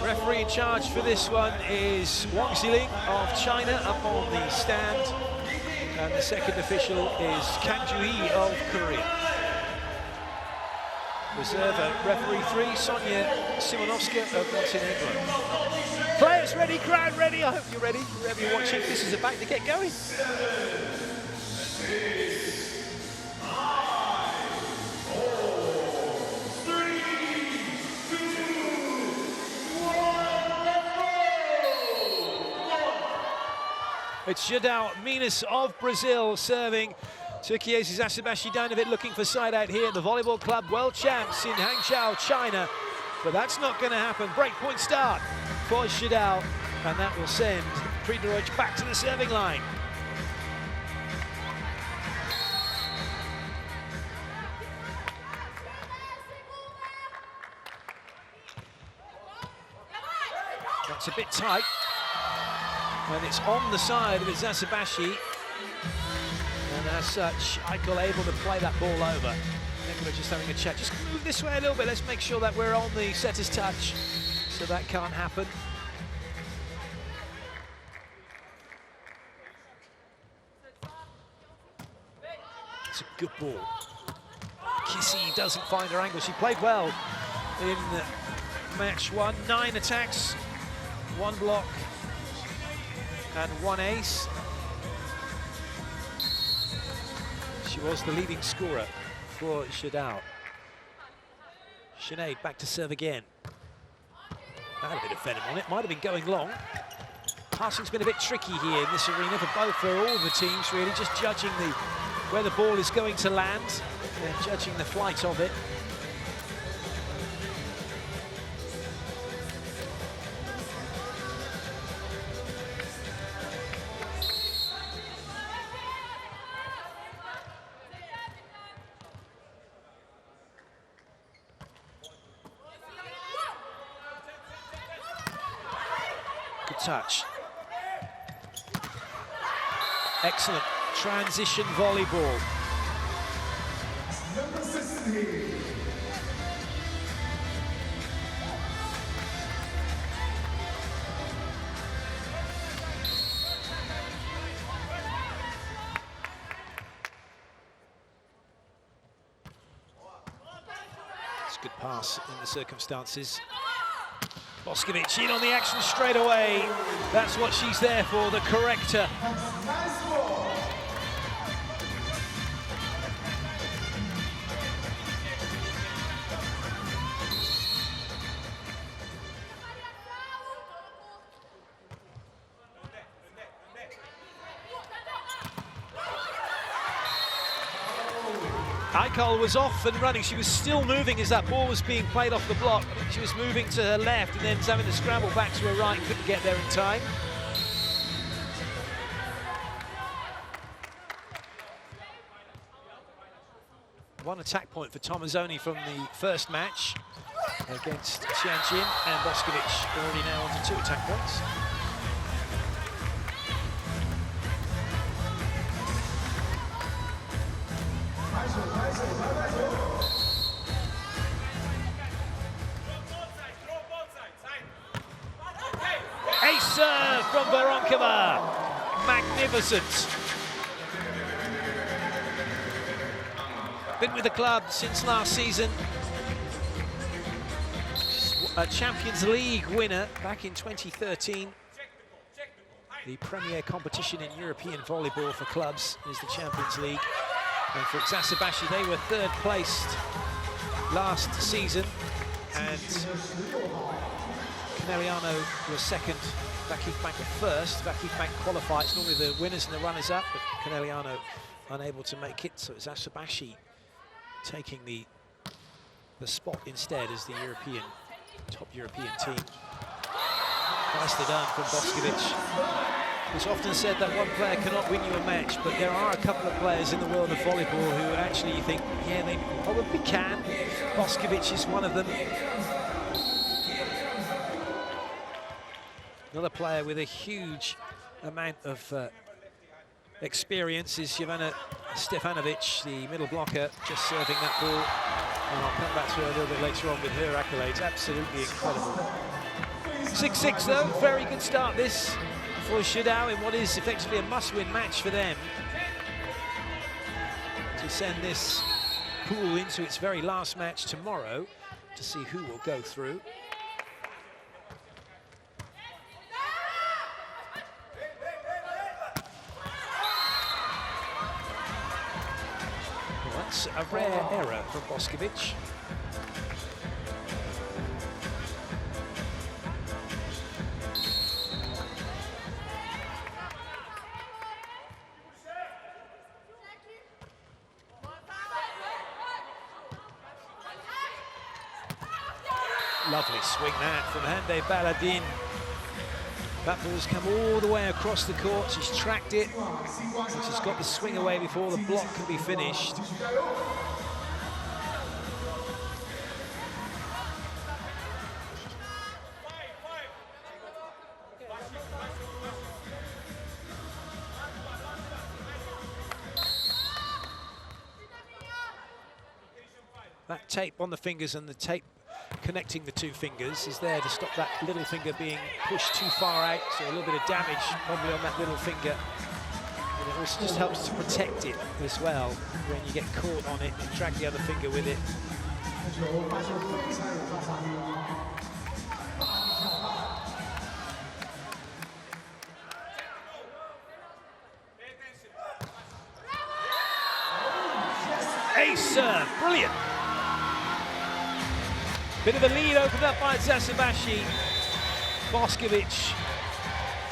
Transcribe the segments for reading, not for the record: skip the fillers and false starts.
Referee in charge for this one is Wang Ziling of China up on the stand. And the second official is Kang Ju-hee of Korea. Reserve referee 3, Sonia Simonovska of Montenegro. Players ready, crowd ready. I hope you're ready. Wherever you're watching, this is about to get going. It's Gerdau Minas of Brazil serving. Turkey's Eczacibasi Dynavit looking for side out here at the Volleyball Club World Champs in Hangzhou, China. But that's not going to happen. Breakpoint start for Gerdau, and that will send Friedrich back to the serving line. That's a bit tight. And it's on the side of Eczacibasi. And as such, Eichel able to play that ball over. Nicola just having a chat. Just move this way a little bit. Let's make sure that we're on the setter's touch. So that can't happen. It's a good ball. Kissy doesn't find her angle. She played well in match 1. 9 attacks, 1 block, and 1 ace. She was the leading scorer for Gerdau. Sinead back to serve again. That had a bit of venom on it. Might have been going long. Passing's been a bit tricky here in this arena for all the teams, really. Just judging where the ball is going to land and judging the flight of it. Good touch. Excellent transition volleyball. Number 16. It's a good pass in the circumstances. Boskovic in on the action straight away. That's what she's there for, the corrector. Eichel was off and running. She was still moving as that ball was being played off the block. She was moving to her left and then having to scramble back to her right. Couldn't get there in time. One attack point for Tomazoni from the first match against Tianjin, and Boskovic already now on to 2 attack points. Ace serve from Voronkova. Magnificent. Been with the club since last season. A Champions League winner back in 2013. The premier competition in European volleyball for clubs is the Champions League. And for Eczacibasi, they were 3rd placed last season. And Caneliano was 2nd, Vakif Bank were 1st. Vakif Bank qualified. It's normally the winners and the runners-up, but Caneliano unable to make it. So Eczacibasi taking the spot instead as the top European team. Nicely done from Boskovic. It's often said that one player cannot win you a match, but there are a couple of players in the world of volleyball who actually you think, yeah, they probably can. Boskovic is one of them. Another player with a huge amount of experience is Jovana Stefanovic, the middle blocker, just serving that ball And I'll come back to her a little bit later on with her accolades. Absolutely incredible. 6-6 though, very good start this for Gerdau in what is effectively a must-win match for them to send this pool into its very last match tomorrow to see who will go through. Well, that's a rare error from Boskovic. Lovely swing that from Hande Baladin. That ball's come all the way across the court. She's tracked it. She's got the swing away before the block can be finished. That tape on the fingers and the tape connecting the two fingers is there to stop that little finger being pushed too far out, so a little bit of damage probably on that little finger. And it also just helps to protect it as well when you get caught on it and drag the other finger with it. Ace serve, brilliant. Bit of a lead opened up by Eczacibasi. Boskovic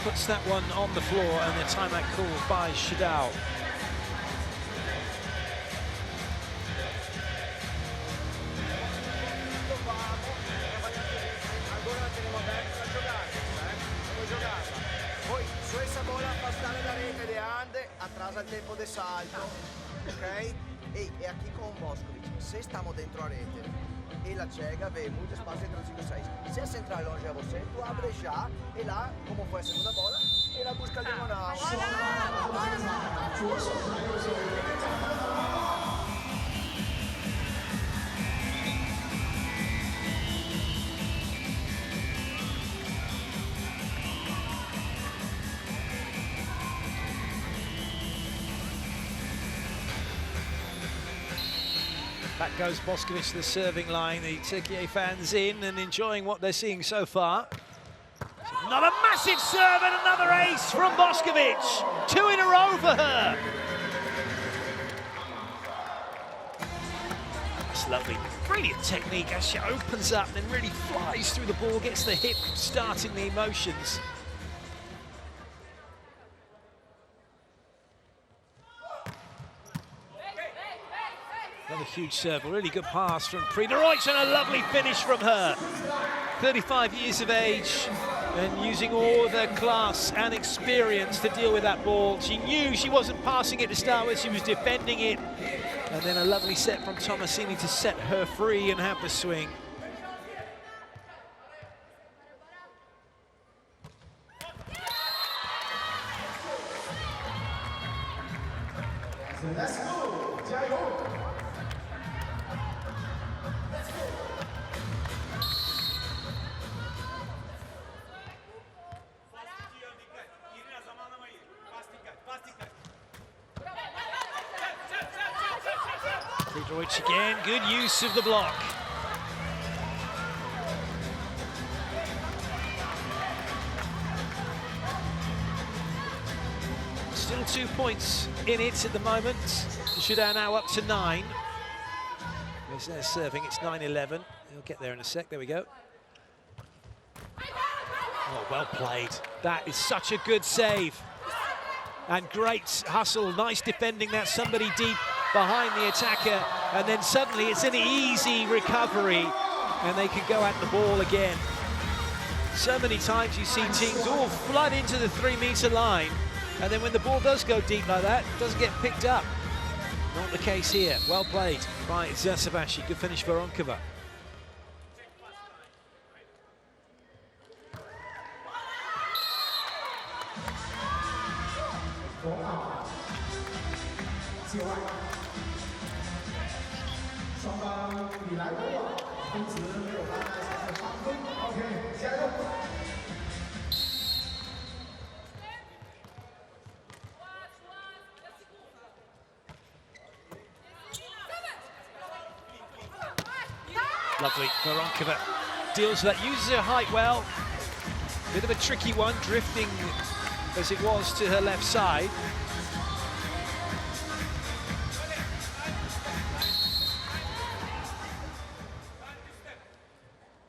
puts that one on the floor and the timeout called by Gerdau. Poi su essa bola passare la rete de Ande, atrasa il tempo de salto, ok? E aqui com o Boskovic, se estamos dentro a rete e la cega vê muito espaço entre os 5 e 6. Se a central longe a você, tu abre já e lá, como foi a segunda bola, ela busca a diagonal. Back goes Boskovic to the serving line. The Turkey fans in and enjoying what they're seeing so far. Another massive serve and another ace from Boskovic. 2 in a row for her. That's lovely. Brilliant technique as she opens up and then really flies through the ball, gets the hip starting the emotions. Another huge serve, a really good pass from Prida and a lovely finish from her. 35 years of age and using all of her class and experience to deal with that ball. She knew she wasn't passing it to start with, she was defending it. And then a lovely set from Tomasini to set her free and have the swing. Let's go, Jairo. Prida again, good use of the block. Still 2 points in it at the moment. Gerdau now up to 9. There's their serving, it's 9-11. He'll get there in a sec, there we go. Oh, well played. That is such a good save. And great hustle, nice defending that, somebody deep behind the attacker. And then suddenly it's an easy recovery and they can go at the ball again. So many times you see teams all flood into the 3-meter line. And then when the ball does go deep like that, it doesn't get picked up. Not the case here. Well played by Eczacibasi. Good finish for Onkova. Song 比来过往，分值没有大概33分。OK， 加油！ Lovely. Voronkova deals with that, uses her height well. Bit of a tricky one, drifting as it was to her left side.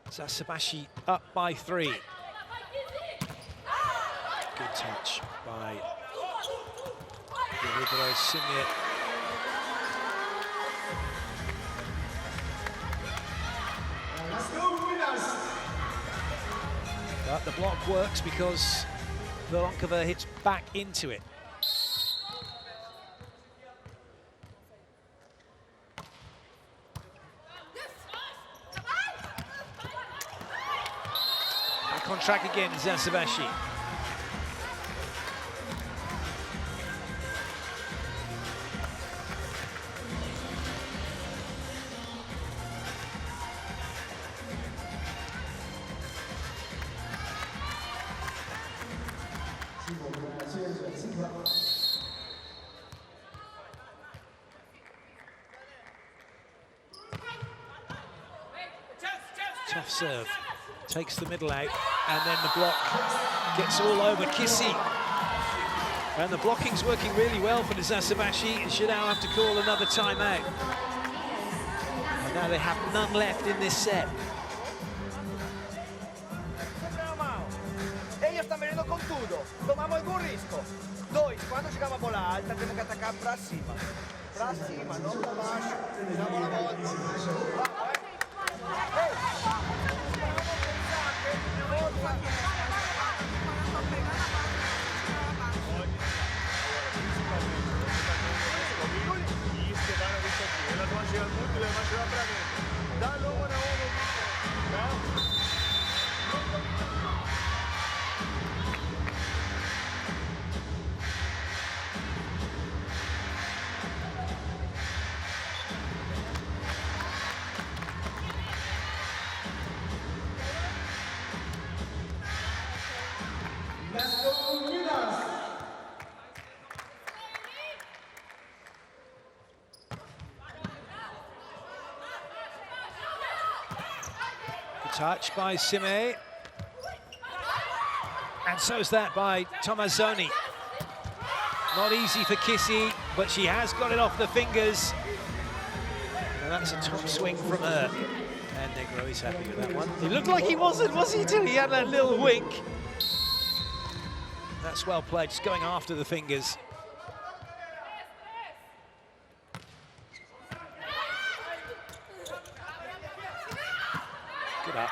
Eczacibasi up by 3. Good touch by Gerdau Minas. But the block works because Voronkova hits back into it. Back on track again, Eczacibasi. Tough serve, takes the middle out, and then the block gets all over Kissy. And the blocking's working really well for Eczacibasi. Should now have to call another timeout. And now they have none left in this set. Ellos están veniendo con todo. Tomamos algún risco. Dois, quando chegamos a bola alta, temos que atacar para cima. Para cima, não para baixo. Damos a volta. Gerdau Minas. Good touch by Sime. And so's that by Tommazzoni. Not easy for Kissy, but she has got it off the fingers. And that's a top swing from her. And Negro is happy with that one. He looked like he wasn't, was he, till he had that little wink. That's well played, just going after the fingers. Good up.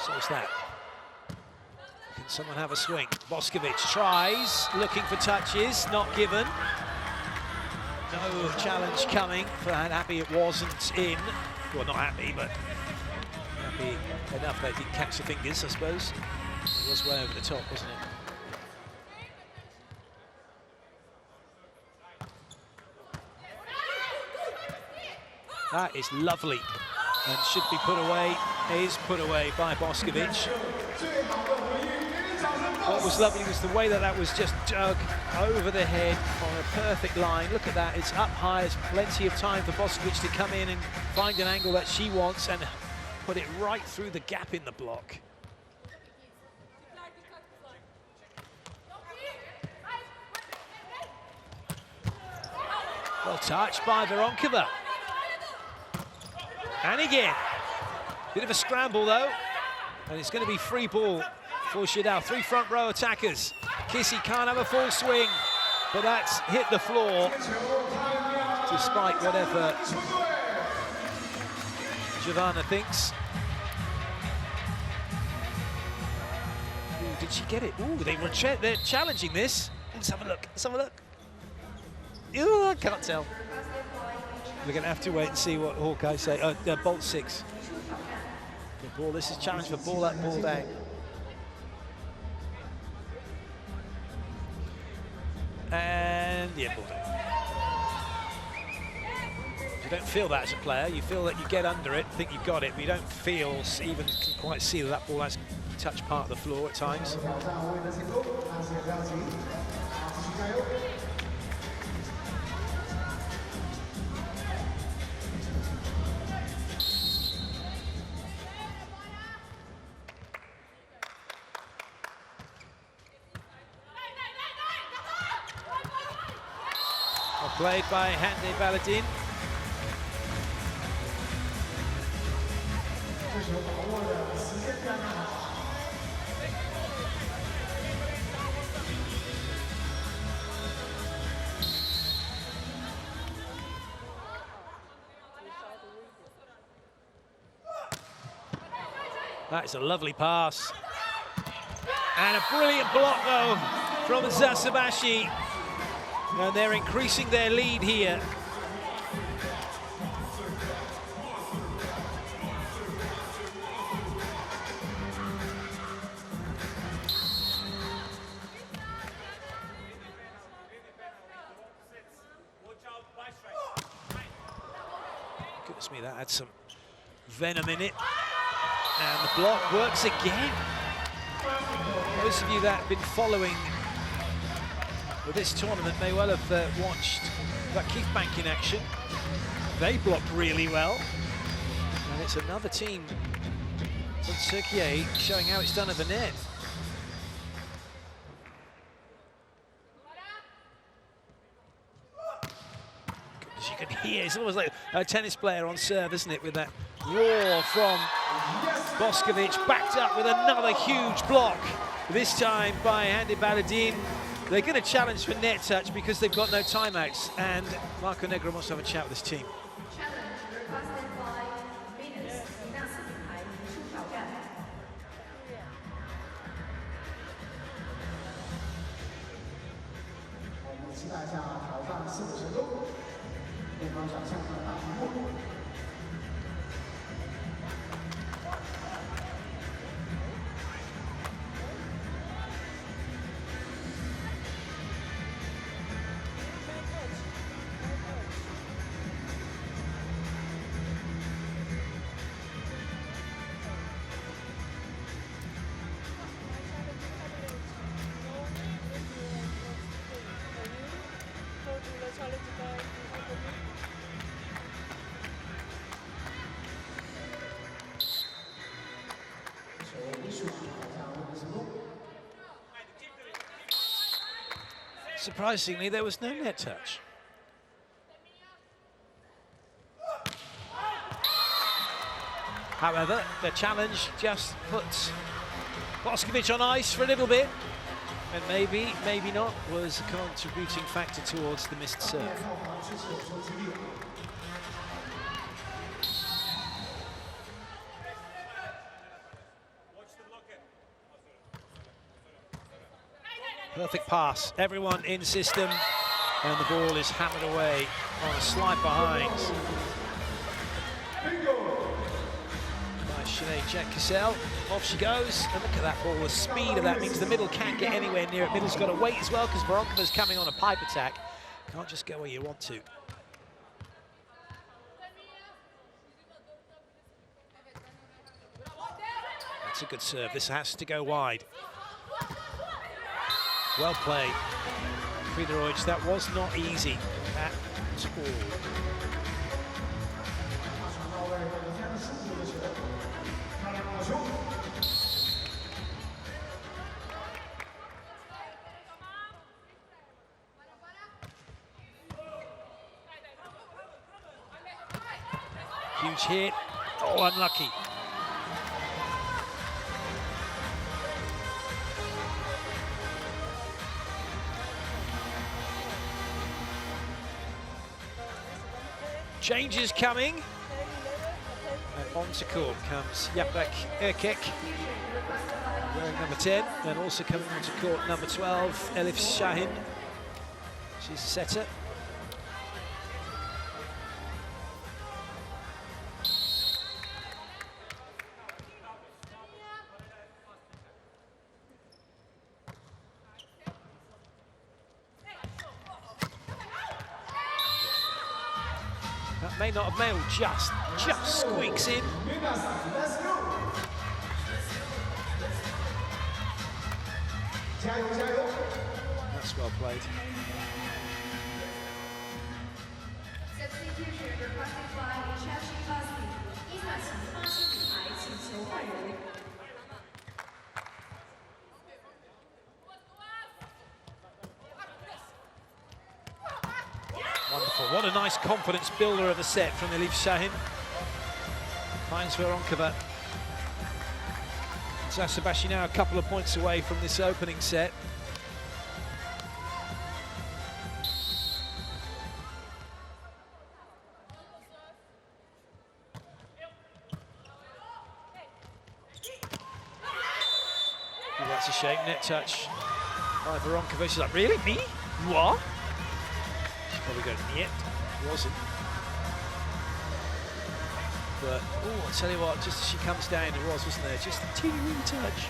So's that. Can someone have a swing? Boskovic tries, looking for touches, not given. No challenge coming for Happy it wasn't in. Well, not happy, but happy enough they didn't catch the fingers, I suppose. It was way over the top, wasn't it? That is lovely and should be put away, is put away by Boskovic. What was lovely was the way that that was just dug over the head on a perfect line. Look at that, it's up high, there's plenty of time for Boskovic to come in and find an angle that she wants and put it right through the gap in the block. Well touched by Voronkova. And again, bit of a scramble though, and it's going to be free ball for Gerdau. 3 front row attackers. Kissy can't have a full swing, but that's hit the floor, despite whatever Giovanna thinks. Ooh, did she get it? Ooh, they're challenging this. Let's have a look, let's have a look. Ooh, I can't tell. We're going to have to wait and see what Hawkeye say. Bolt 6. Good ball. This is challenge for ball up, ball down. And yeah, ball down. You don't feel that as a player. You feel that you get under it, think you've got it, but you don't feel, even can quite see that that ball has touched part of the floor at times. Played by Hande Baladin. That is a lovely pass. And a brilliant block, though, from Eczacibasi. And they're increasing their lead here. Goodness me, that had some venom in it. And the block works again. Those of you that have been following with this tournament may well have watched that Kiefbank in action. They blocked really well. And it's another team from Turkey showing how it's done at the net. As you can hear, it's almost like a tennis player on serve, isn't it? With that roar from Boskovic, backed up with another huge block. This time by Hande Baladin. They're going to challenge for net touch because they've got no timeouts, and Marco Negro wants to have a chat with his team. Challenge requested by Venus. Surprisingly, there was no net touch. However, the challenge just puts Boskovic on ice for a little bit, and maybe not, was a contributing factor towards the missed serve. Perfect pass, everyone in system, and the ball is hammered away on a slide behind by Sinead Jack-Cassell. Off she goes, and look at that ball, the speed of that means the middle can't get anywhere near it. Middle's got to wait as well because Voronkova's coming on a pipe attack. Can't just go where you want to. That's a good serve, this has to go wide. Well played, Friedrich. That was not easy at all. Huge hit. Oh, unlucky. Changes coming. And onto court comes Yaprak Erkek, wearing number 10, and also coming onto court number 12, Elif Shahin. She's a setter. may not have mailed, just squeaks in. That's well played. Substitution requested by Eczacibasi. Eczacibasi 女孩请求换人。Wonderful. What a nice confidence builder of a set from Elif Shahin. Finds Veronkova. Eczacibasi now a couple of points away from this opening set. Ooh, that's a shame. Net touch by Veronkova. She's like, really? Me? What? Probably going, yet wasn't. But, oh, I tell you what, just as she comes down, it wasn't there? Just a teeny wee touch.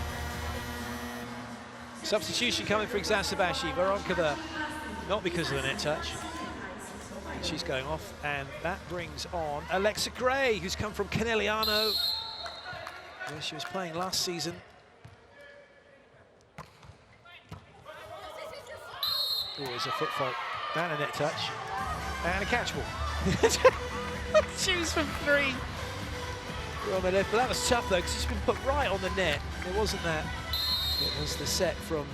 Substitution coming for Eczacibasi. Veronkova, not because of the net touch. She's going off, and that brings on Alexa Gray, who's come from Conegliano, where she was playing last season. Oh, there's a foot fault. And a net touch. And a catch ball. Choose from three. On the left, but that was tough though, because it's been put right on the net. It wasn't that. It was the set from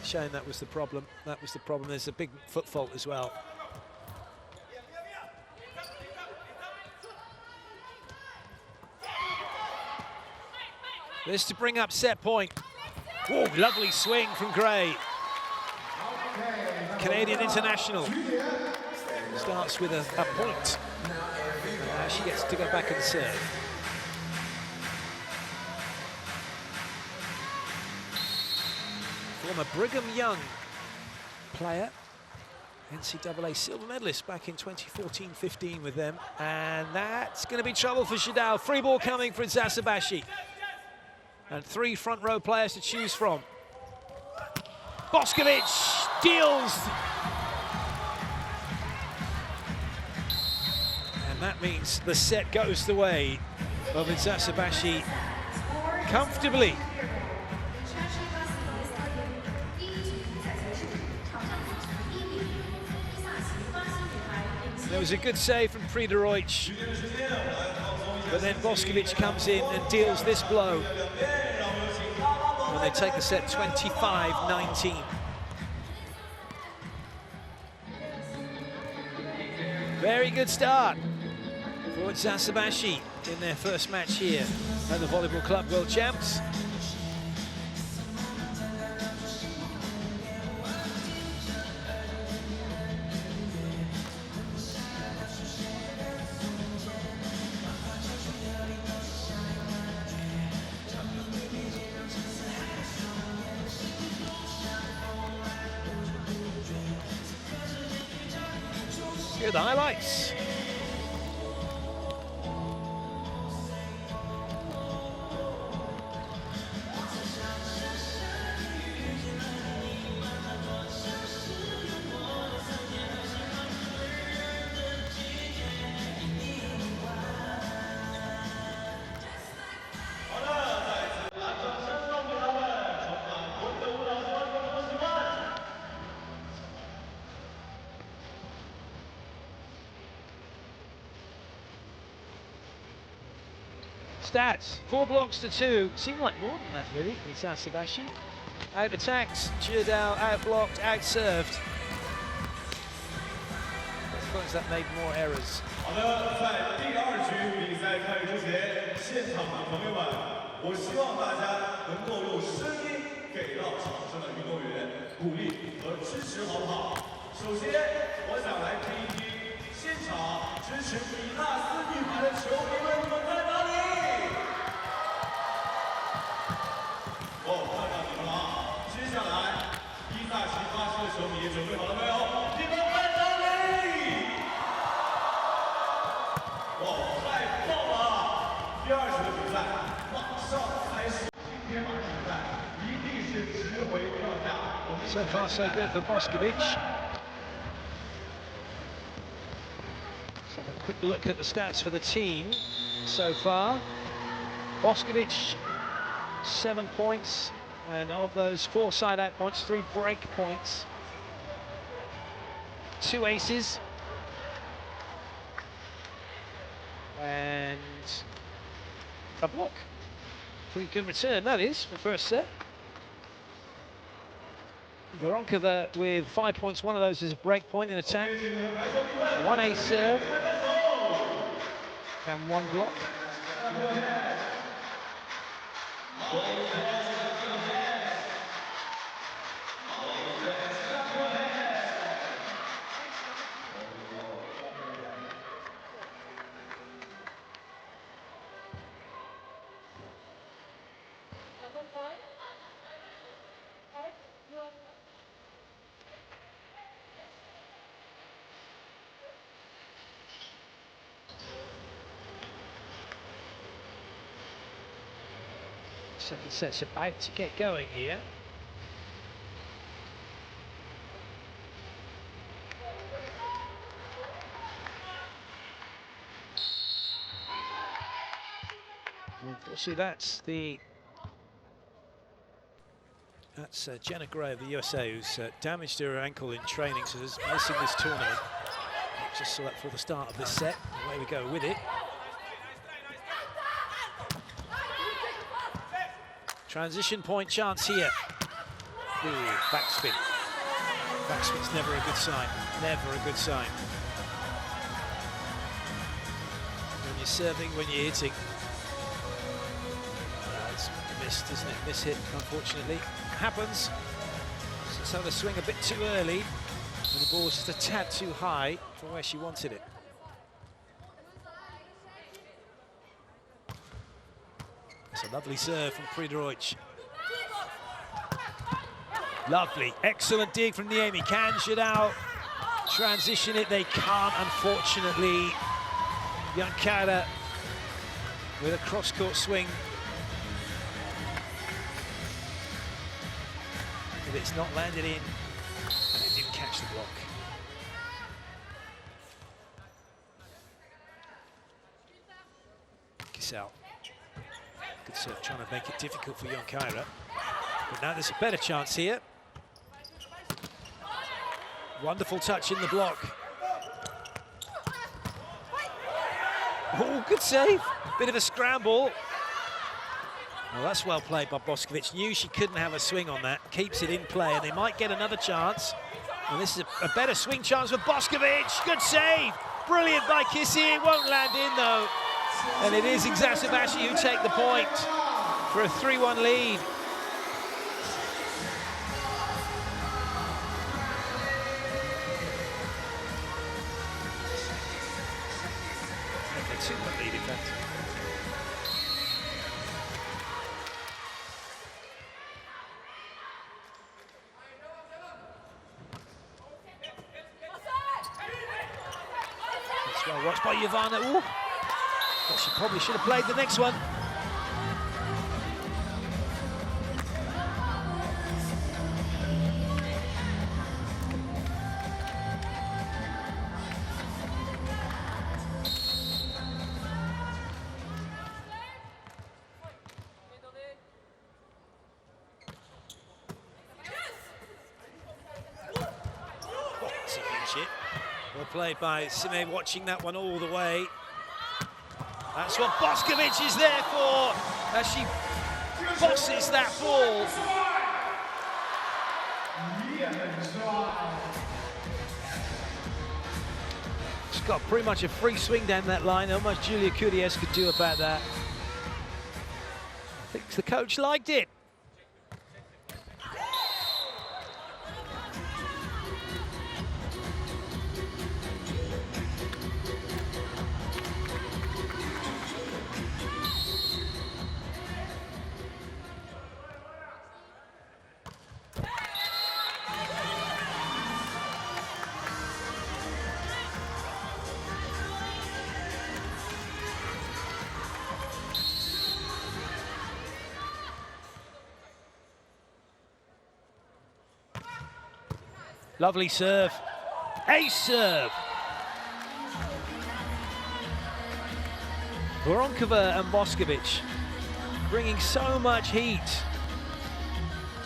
showing that was the problem. That was the problem. There's a big foot fault as well. This to bring up set point. Oh, lovely swing from Gray. Canadian international starts with a point. She gets to go back and serve. Former Brigham Young player, NCAA silver medalist back in 2014-15 with them, and that's going to be trouble for Gerdau. Free ball coming for Eczacibasi, and three front row players to choose from. Boskovic deals. And that means the set goes the way of Eczacibasi comfortably. There was a good save from Friederich, but then Boskovic comes in and deals this blow. And they take the set 25-19. Very good start for Eczacibasi in their first match here at the Volleyball Club World Champs. Here are the highlights. Stats, 4 blocks to 2. Seemed like more than that, really, Eczacibasi. Out attacks, Gerdau out blocked, out served. Of course, that made more errors. 好的，在第二局比赛开始之前，现场的朋友们，我希望大家能够用声音给到场上的运动员鼓励和支持，好不好？首先，我想来听一听现场支持比纳斯女排的球迷们，你们在哪里？ 哦，看到你们了啊！接下来，Eczacibasi的球迷准备好了没有？你们在哪里？哇，太棒了！第二局的比赛马上开始，今天晚上比赛一定是值回票价。 So far, so good for Boskovic. Let's have a quick look at the stats for the team so far. Boskovic, 7 points, and of those 4 side-out points, 3 break points. 2 aces. And a block. Pretty good return, that is, for the first set. Veronka there with 5 points. One of those is a break point in attack. 1 ace serve. And 1 block. Second set's about to get going here. Unfortunately, that's Jenna Gray of the USA, who's damaged her ankle in training, so is missing this tournament. Just saw that for the start of this set. Away we go with it. Transition point chance here. Ooh, backspin. Backspin's never a good sign. Never a good sign. When you're serving, when you're hitting. It's missed, isn't it? Miss hit, unfortunately. Happens. She's had a swing a bit too early, and the ball's just a tad too high from where she wanted it. It's a lovely serve from Friedrich. Lovely, excellent dig from Niemi. Can Gerdau transition it? They can't, unfortunately. Yonkara with a cross-court swing. But it's not landed in, and it didn't catch the block. Giselle. Good serve, trying to make it difficult for Yonkara. But now there's a better chance here. Wonderful touch in the block. Oh, good save. Bit of a scramble. Well, that's well played by Boskovic. Knew she couldn't have a swing on that. Keeps it in play, and they might get another chance. And this is a better swing chance for Boskovic. Good save. Brilliant by Kissy. It won't land in, though. And it is Eczacibasi who take the point for a 3-1 lead. A 2-1 lead, in fact. That's well watched by Ivana. Ooh. But she probably should have played the next one. Oh, that's a huge hit. Well played by Sime, watching that one all the way. That's what Boskovic is there for, as she bosses that ball. She's got pretty much a free swing down that line. How much Julia Curiez could do about that. I think the coach liked it. Lovely serve. Ace serve. Voronkova and Boskovic bringing so much heat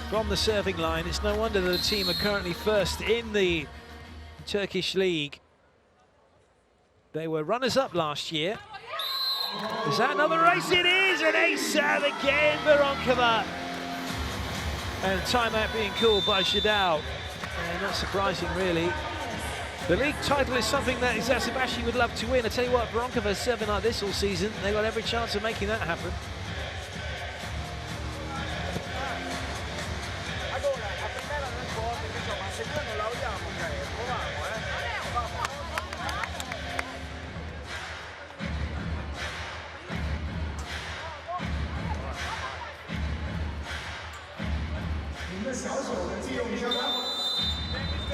from the serving line. It's no wonder that the team are currently first in the Turkish league. They were runners-up last year. Is that another race? It is an ace serve again, Voronkova. And timeout being called by Gerdau. Not surprising, really. The league title is something that Eczacibasi would love to win. I tell you what, Voronkova serving like this all season. They've got every chance of making that happen.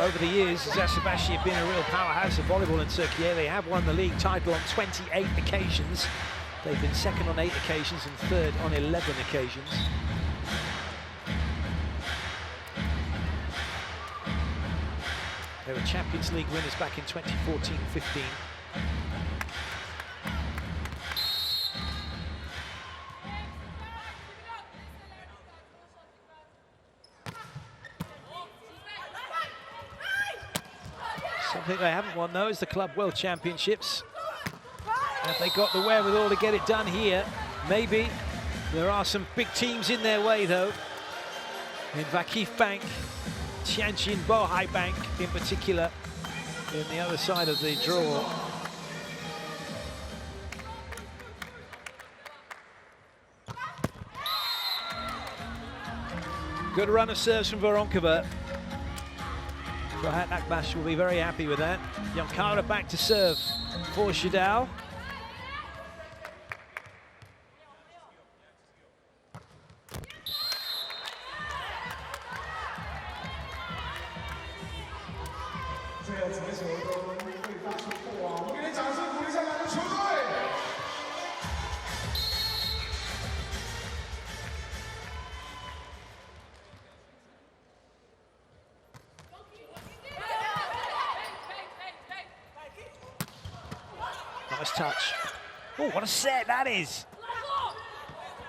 Over the years, Eczacibasi have been a real powerhouse of volleyball in Turkey. They have won the league title on 28 occasions. They've been second on 8 occasions and third on 11 occasions. They were Champions League winners back in 2014-15. Something they haven't won, though, is the Club World Championships. Have they got the wherewithal to get it done here? Maybe. There are some big teams in their way, though. In Vakif Bank, Tianjin Bohai Bank in particular, in the other side of the draw. Good run of serves from Voronkova. Rahat Akbash will be very happy with that. Yankara back to serve for Gerdau. Nice touch. Oh, what a set that is.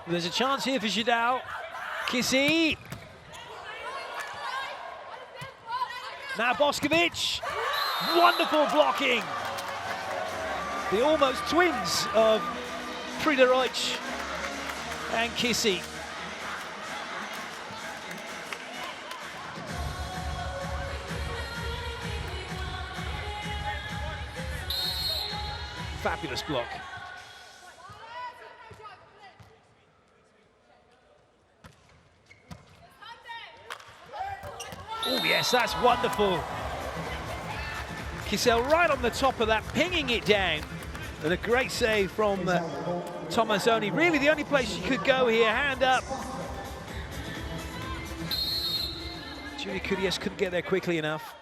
There's a chance here for Gerdau. Kissy. Now Boskovic. Wonderful blocking. The almost twins of Friederich and Kissy. Fabulous block. Oh yes, that's wonderful. Kissel right on the top of that, pinging it down. And a great save from Tomazoni. Really the only place you could go here, hand up. Julie Kurias couldn't get there quickly enough.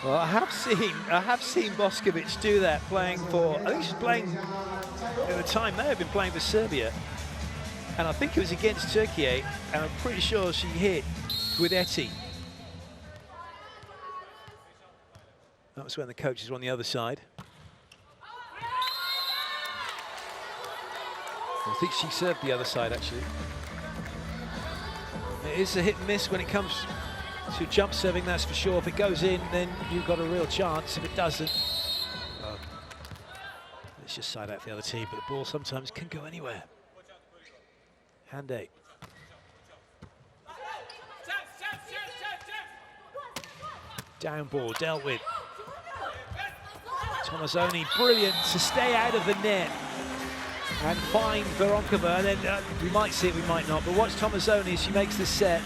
Well, I have seen Boskovic do that, playing for, I think she's playing, at the time, may have been playing for Serbia. And I think it was against Turkey, and I'm pretty sure she hit Guidetti. That was when the coaches were on the other side. I think she served the other side, actually. It is a hit and miss when it comes to jump serving, that's for sure. If it goes in, then you've got a real chance. If it doesn't, well, let's just side out the other team, but the ball sometimes can go anywhere. Hande. Down ball, dealt with. Tomazoni, brilliant to stay out of the net and find Voronkova. And then we might see it, we might not, but watch Tomazoni as she makes this set.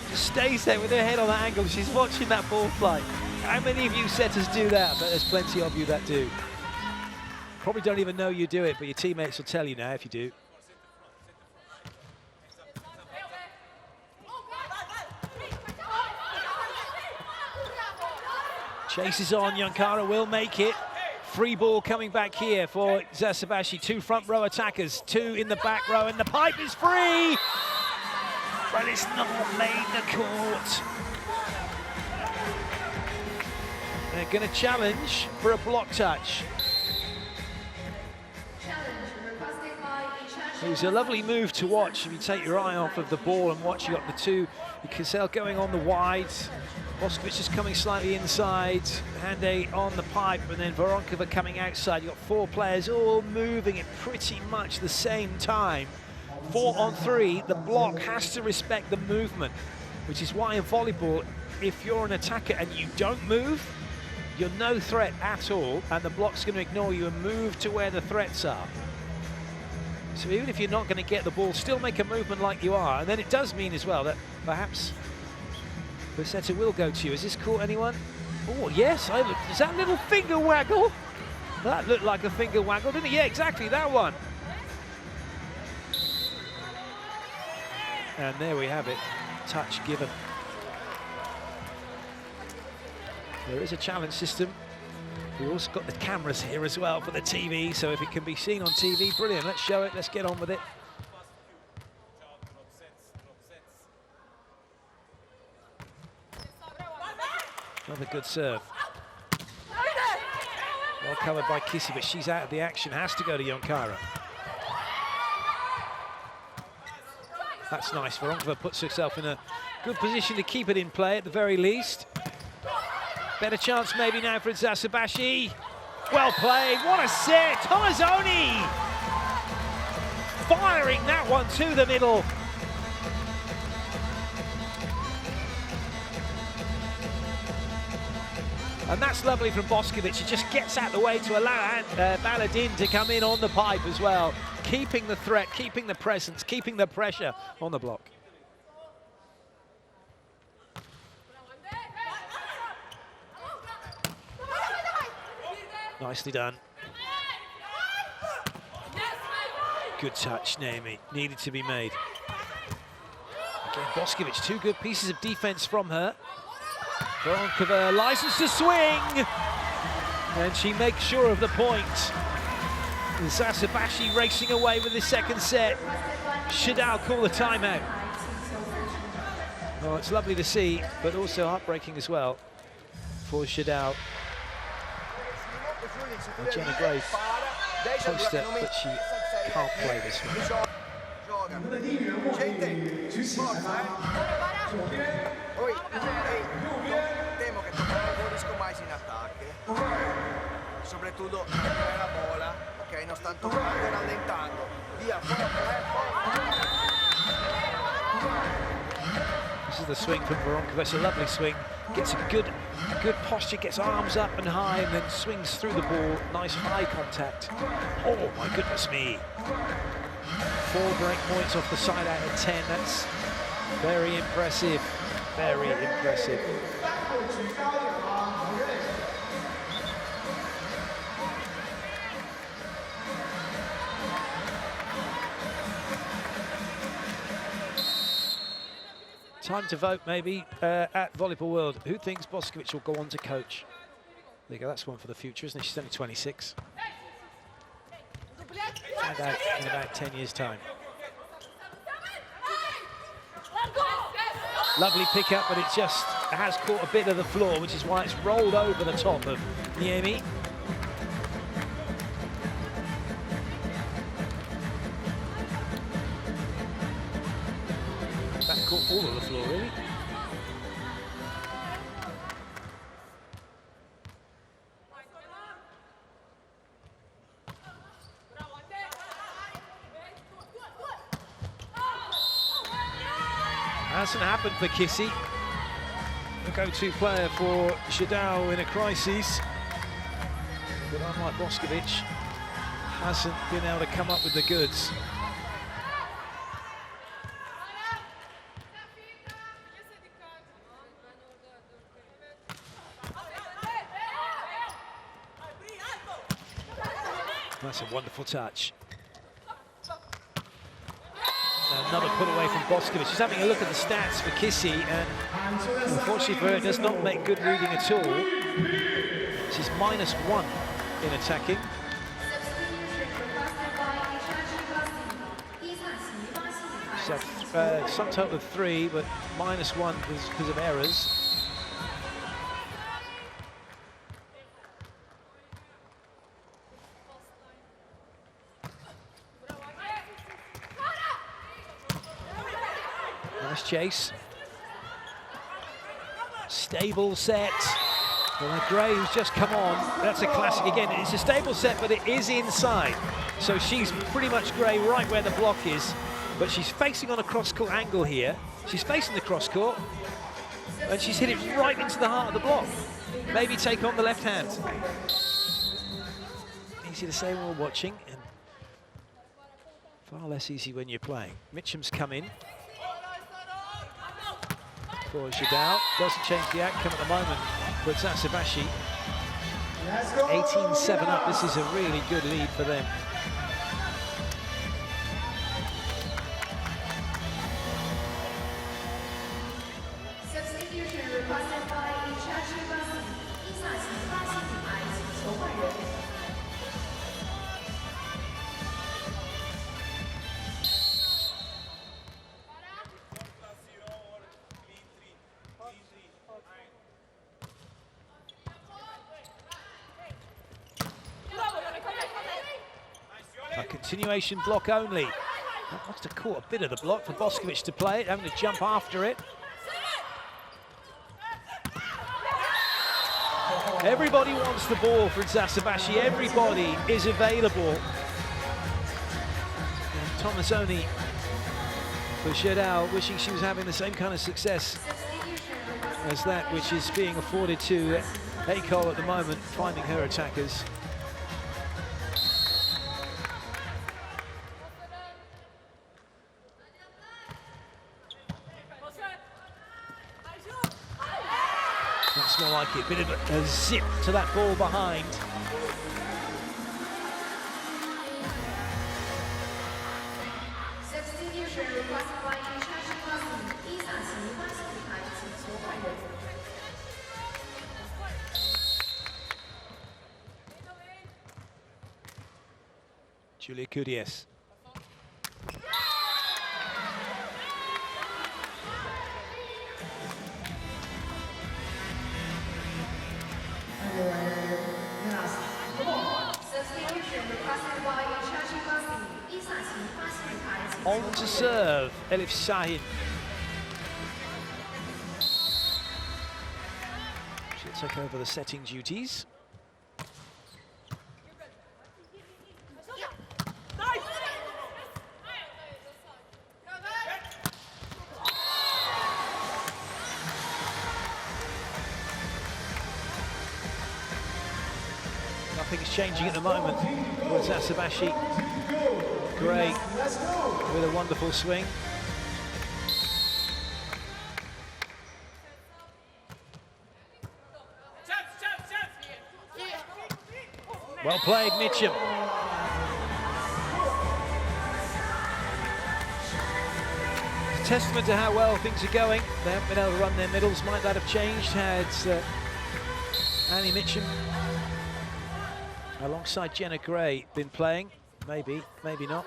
Just stays there with her head on that angle. She's watching that ball fly. How many of you setters do that? But there's plenty of you that do. Probably don't even know you do it, but your teammates will tell you now if you do. Chases on, Yankara will make it. Free ball coming back here for Eczacibasi. 2 front row attackers, 2 in the back row, and the pipe is free! But it's not made the court. They're going to challenge for a block touch. It was a lovely move to watch. If you take your eye off of the ball and watch, you got the two, Cassel going on the wide, Boskovic is coming slightly inside, Hande on the pipe, and then Voronkova coming outside. You've got four players all moving at pretty much the same time. 4 on 3, the block has to respect the movement, which is why in volleyball, if you're an attacker and you don't move, you're no threat at all, and the block's going to ignore you and move to where the threats are. So even if you're not going to get the ball, still make a movement like you are, and then it does mean as well that perhaps the setter will go to you. Has this caught anyone? Oh, yes, is that little finger waggle? That looked like a finger waggle, didn't it? Yeah, exactly, that one. And there we have it, touch given. There is a challenge system. We've also got the cameras here as well for the TV, so if it can be seen on TV, brilliant. Let's show it, let's get on with it. Another good serve. Well covered by Kissy, but she's out of the action, has to go to Yonkara. That's nice. Voronkova puts herself in a good position to keep it in play at the very least. Better chance maybe now for Eczacibasi. Well played, what a set! Tomazoni firing that one to the middle. And that's lovely from Boskovic. She just gets out the way to allow Baladin to come in on the pipe as well. Keeping the threat, keeping the presence, keeping the pressure on the block. Nicely done. Good touch, Naomi. Needed to be made. Again, Boskovic, two good pieces of defense from her. Voronkova, license to swing! And she makes sure of the point. Eczacibasi racing away with the second set. Gerdau call the timeout. Oh, it's lovely to see, but also heartbreaking as well for Gerdau. Jenna Grace poster, but she can't play this one. Temo che non riesco mai in attacchi, soprattutto la bola, ok, non stanno toccando, rallentando, via, This is the swing from Voronkova. It's a lovely swing. Gets a good posture, gets arms up and high, and then swings through the ball. Nice high contact. Oh my goodness me! 4 break points off the side out of 10. That's very impressive. Very impressive. Time to vote maybe at Volleyball World. Who thinks Boskovic will go on to coach? There you go, that's one for the future, isn't it? She's only 26. Find out in about 10 years' time. Lovely pick-up, but it just has caught a bit of the floor, which is why it's rolled over the top of Niemi. That caught all of the floor, really. Hasn't happened for Kissy, the go-to player for Gerdau in a crisis. But unlike Boskovic, hasn't been able to come up with the goods. That's a wonderful touch. Another put away from Boskovic. She's having a look at the stats for Kissy, and unfortunately for her, it does not make good reading at all. She's -1 in attacking. So, some total of 3, but -1 because of errors. Nice chase. Stable set. Well, Gray, who's just come on, that's a classic again. It's a stable set, but it is inside. So she's pretty much Gray right where the block is, but she's facing on a cross-court angle here. She's facing the cross-court, and she's hit it right into the heart of the block. Maybe take on the left hand. Easy to say when we're watching, and far less easy when you're playing. Mitchum's come in. For Gerdau, doesn't change the outcome at the moment for Eczacibasi. 18-7 up, this is a really good lead for them. Substitution requested by Eczacibasi. Eczacibasi 女排请求换人。A continuation block only. That must have caught a bit of the block for Boskovic to play it, having to jump after it. Everybody wants the ball for Eczacibasi. Everybody is available. And Tomasoni for Gerdau, wishing she was having the same kind of success as that which is being afforded to Ekol at the moment, finding her attackers. That's more like it, bit of a zip to that ball behind. Substitution requested by Eczacibasi. Eczacibasi 女排请求换人。Julia Kudies. Substitution requested by Eczacibasi. Eczacibasi 女排请求 On to serve, Elif Şahin. She'll take over the setting duties. Nothing's changing at the moment for Eczacibasi. Gray with a wonderful swing. Well played, Mitchum. It's a testament to how well things are going. They haven't been able to run their middles. Might that have changed had Annie Mitchum alongside Jenna Gray been playing? Maybe, maybe not.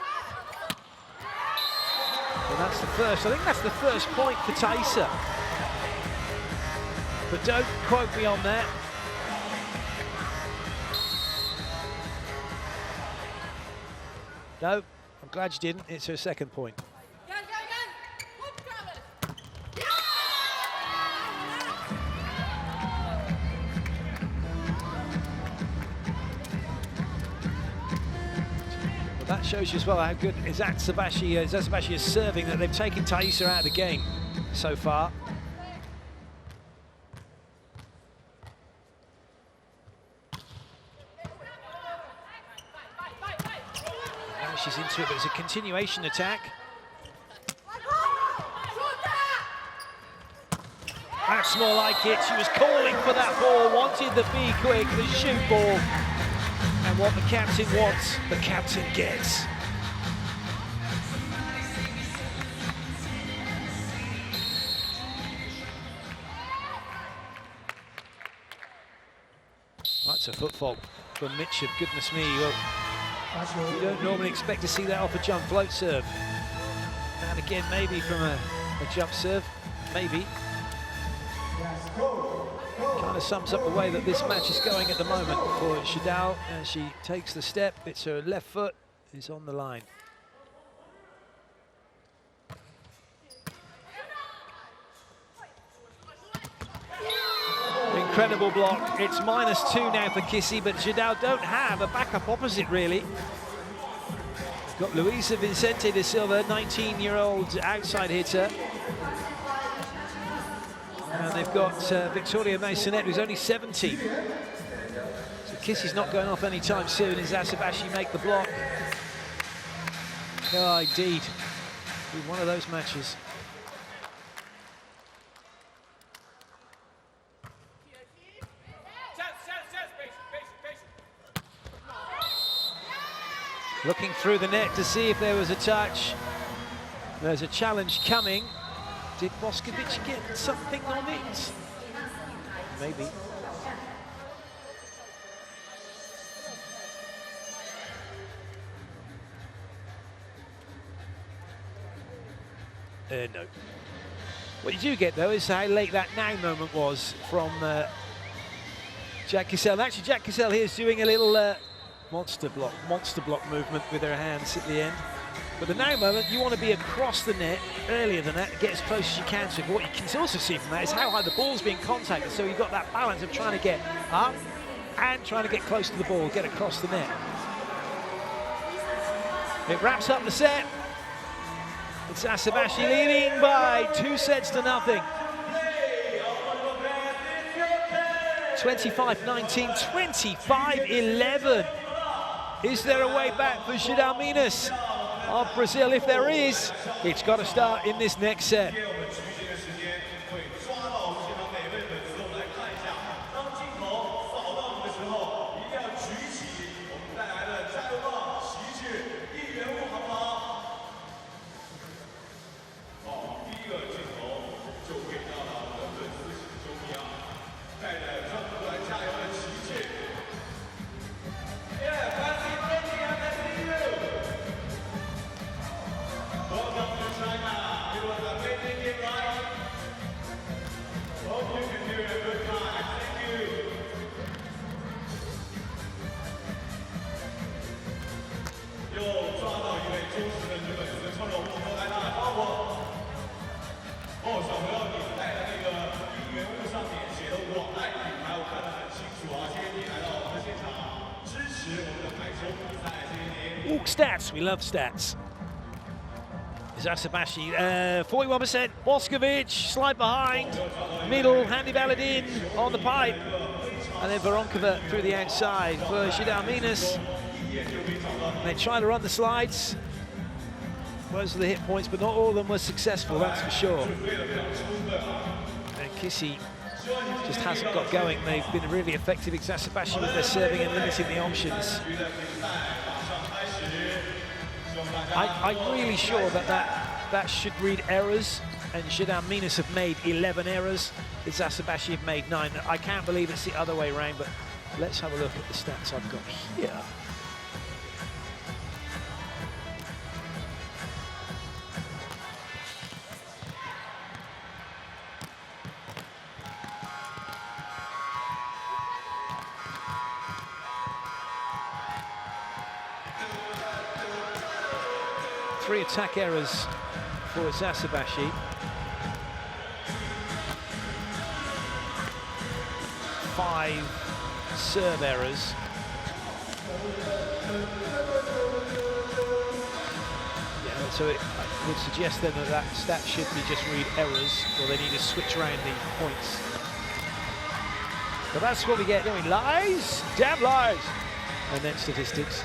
And that's the first, I think that's the first point for Taisa. But don't quote me on that. No, I'm glad you didn't. It's her second point. That shows you as well how good Eczacibasi is serving, that they've taken Taisa out of the game so far. Now she's into it, but it's a continuation attack. That's more like it. She was calling for that ball, wanted the be quick, the shoot ball. And what the captain wants, the captain gets. That's a foot fault from Mitchum. Goodness me, well, you don't normally expect to see that off a jump float serve. And again, maybe from a jump serve, maybe. Kind of sums up the way that this match is going at the moment for Gerdau. As she takes the step, it's her left foot is on the line. incredible block. It's -2 now for Kissy, but Gerdau don't have a backup opposite, really. They've got Luisa Vicente da Silva, 19-year-old outside hitter. And they've got Victoria Maisonette, who's only 17. So Kissy's not going off anytime soon. Eczacibasi make the block. Oh, indeed. Be one of those matches. Looking through the net to see if there was a touch. There's a challenge coming. Did Boskovic get something on it? Maybe. No. What you do get, though, is how late that now moment was from Jack Cassell. Actually, Jack Cassell here is doing a little monster block movement with her hands at the end. But the now moment, you want to be across the net earlier than that, get as close as you can to it. But what you can also see from that is how high the ball's being contacted. So you've got that balance of trying to get up and trying to get close to the ball, get across the net. It wraps up the set. Eczacibasi leading by 2-0. 25-19, 25-11. Is there a way back for Gerdau Minas of Brazil? If there is, it's got to start in this next set. Ooh, stats, we love stats. Eczacibasi, 41%, Boskovic, slide behind, middle, handy ballad in, on the pipe, and then Voronkova through the outside for Gerdau Minas. They try to run the slides. Most of the hit points, but not all of them were successful, that's for sure. And Kissy just hasn't got going. They've been really effective, Eczacibasi, with their serving and limiting the options. I'm really sure that should read errors, and Gerdau Minas have made 11 errors. Eczacibasi have made 9. I can't believe it's the other way around, but let's have a look at the stats I've got here. Three attack errors for Eczacibasi. 5 serve errors. Yeah, so it would suggest then that stat should be just read errors, or they need to switch around the points. But that's what we get, don't we? Lies, damn lies, and then statistics.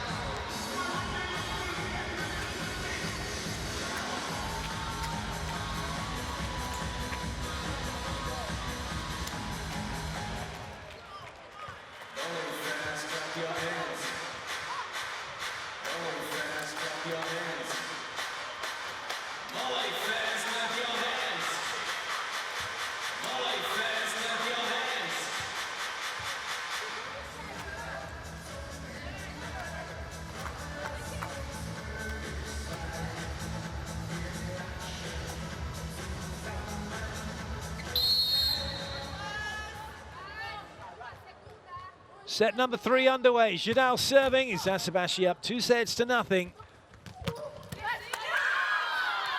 Set number 3 underway. Gerdau serving. Eczacibasi up 2-0.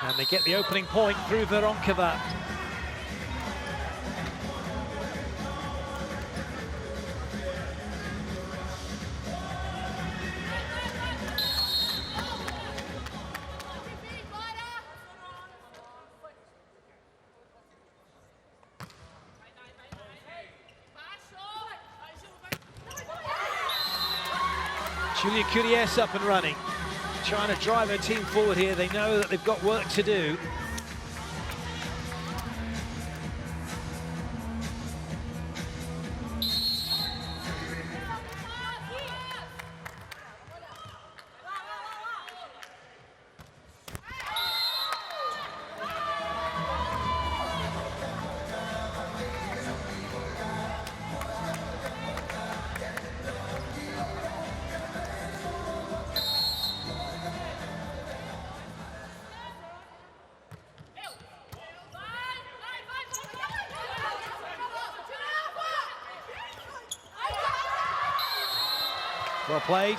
And they get the opening point through Voronkova. Julia Curies up and running, trying to drive her team forward here. They know that they've got work to do. Well played.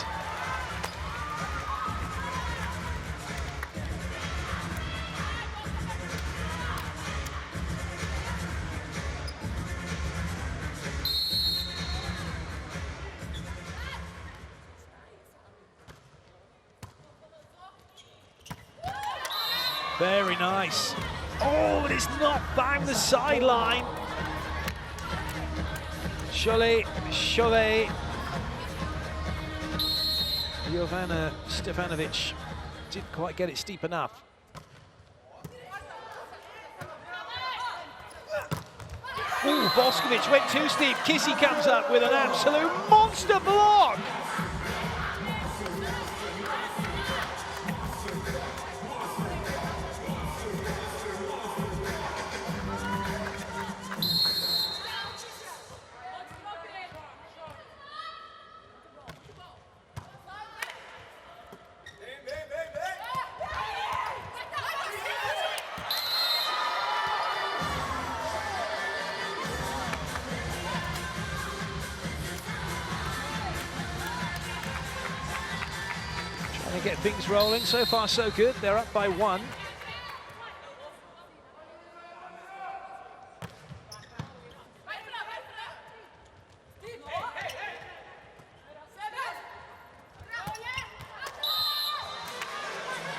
Very nice. Oh, but it's not bang the sideline. Cholet. Jovana Stefanovic didn't quite get it steep enough. Ooh, Boskovic went too steep. Kissy comes up with an absolute monster block. Get things rolling. So far, so good. They're up by 1.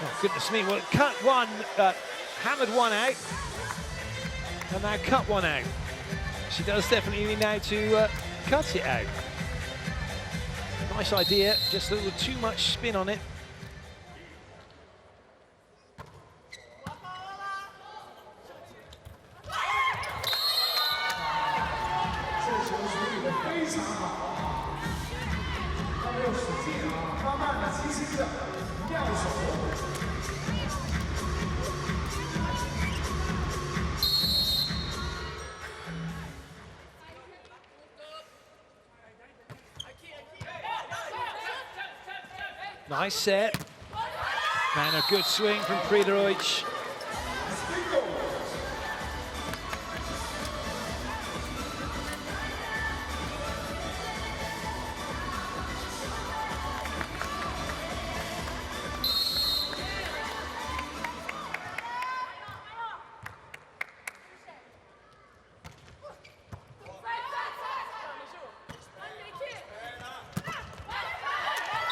Oh, goodness me. Well, cut one, hammered one out, and now cut one out. She does definitely need now to cut it out. Nice idea, just a little too much spin on it. Nice set. And a good swing from Friedrich.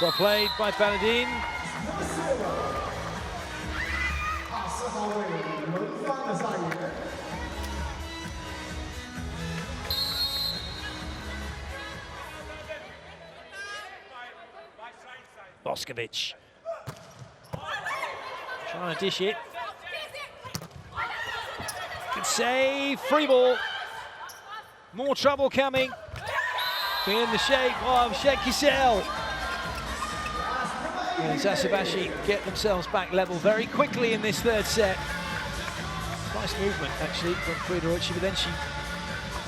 Well played by Paladin. Boskovic trying to dish it. Good save, free ball. More trouble coming. In the shape of Shekisel. And Eczacibasi get themselves back level very quickly in this third set. Nice movement actually from Friedrich, but then she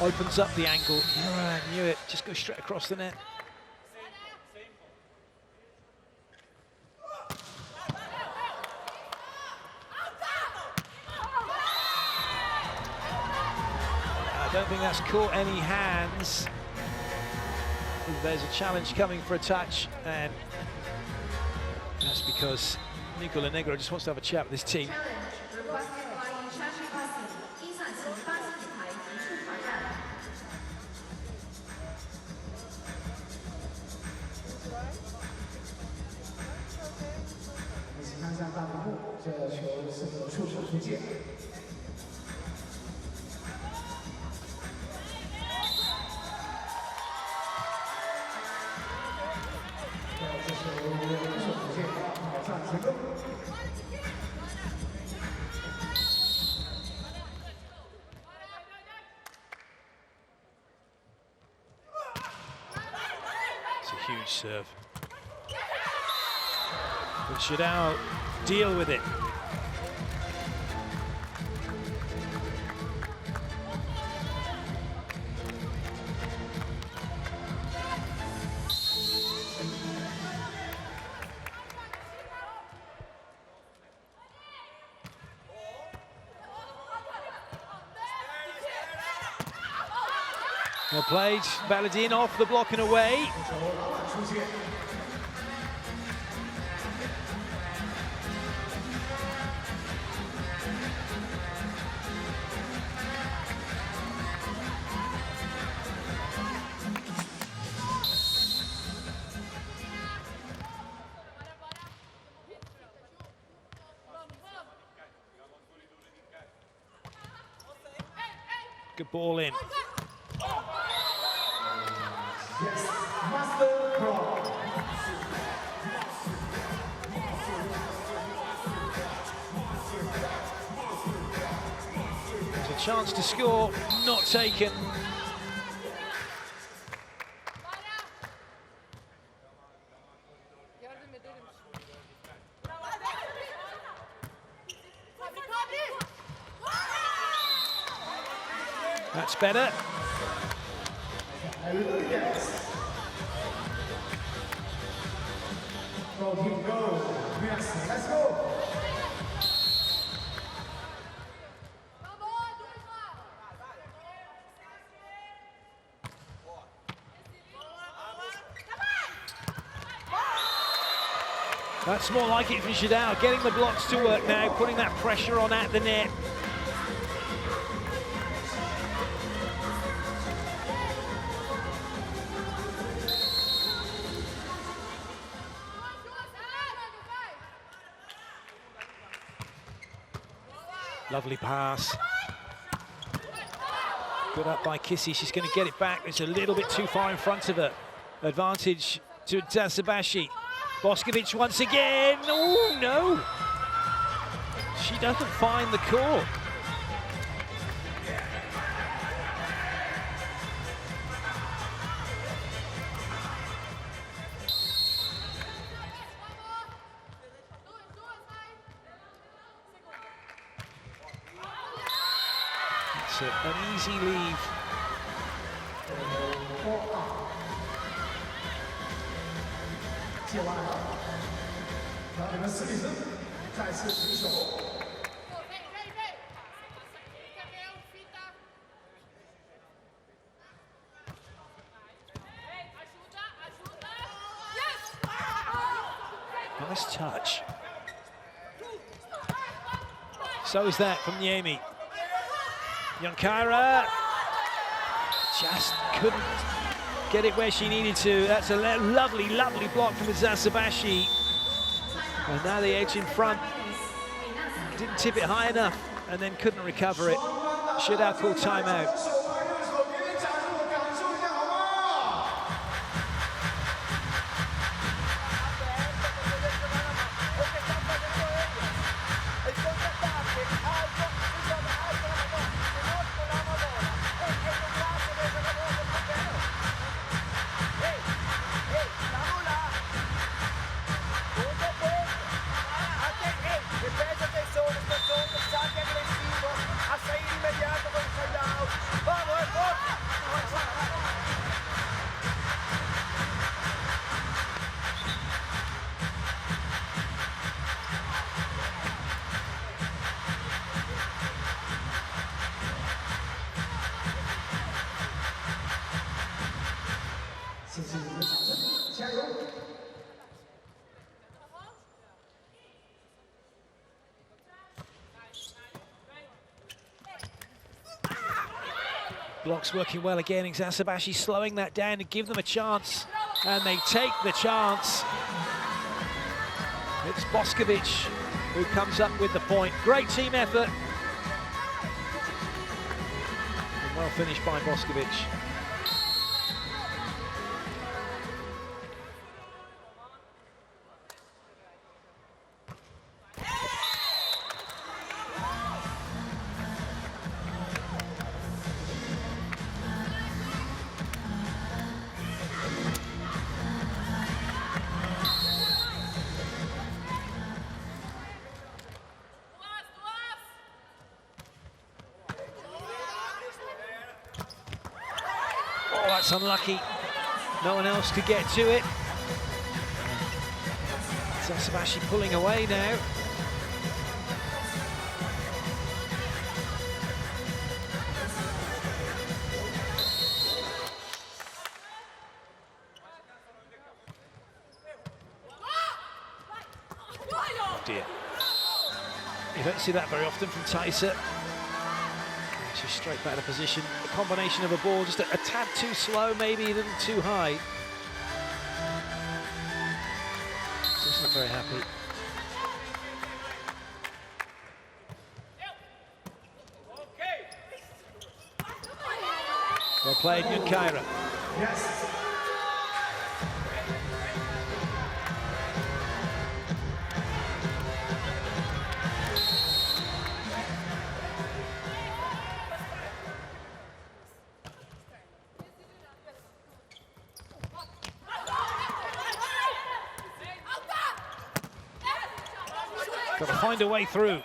opens up the angle. I knew it, just go straight across the net. I don't think that's caught any hands. There's a challenge coming for a touch, and that's because Nicola Negro just wants to have a chat with his team. It's a huge serve. But Gerdau deal with it. Well played, Baladin off the block and away. Good ball in. Yes, master crawl. There's a chance to score, not taken. That's better. From Gerdau Minas. Let's go. That's more like it for Gerdau, getting the blocks to work now, putting that pressure on at the net. Lovely pass. Good up by Kissy. She's going to get it back. It's a little bit too far in front of her. Advantage to Eczacibasi. Boskovic once again. Oh, no. She doesn't find the court. It's an easy leave. Nice touch. So is that from Niemi. Yonkara just couldn't get it where she needed to. That's a lovely, lovely block from Eczacibasi. And now the edge in front. Didn't tip it high enough and then couldn't recover it. Gerdau call timeout. Blocks working well again. Eczacibasi slowing that down to give them a chance, and they take the chance. It's Boskovic who comes up with the point. Great team effort. And well finished by Boskovic. That's unlucky. No one else could get to it. Eczacibasi pulling away now. Dear. You don't see that very often from Taisa. She's straight back to position. A combination of a ball just a tad too slow, maybe a little too high. Just not very happy. Well played, Yunkaira. Yes. Got to find a way through.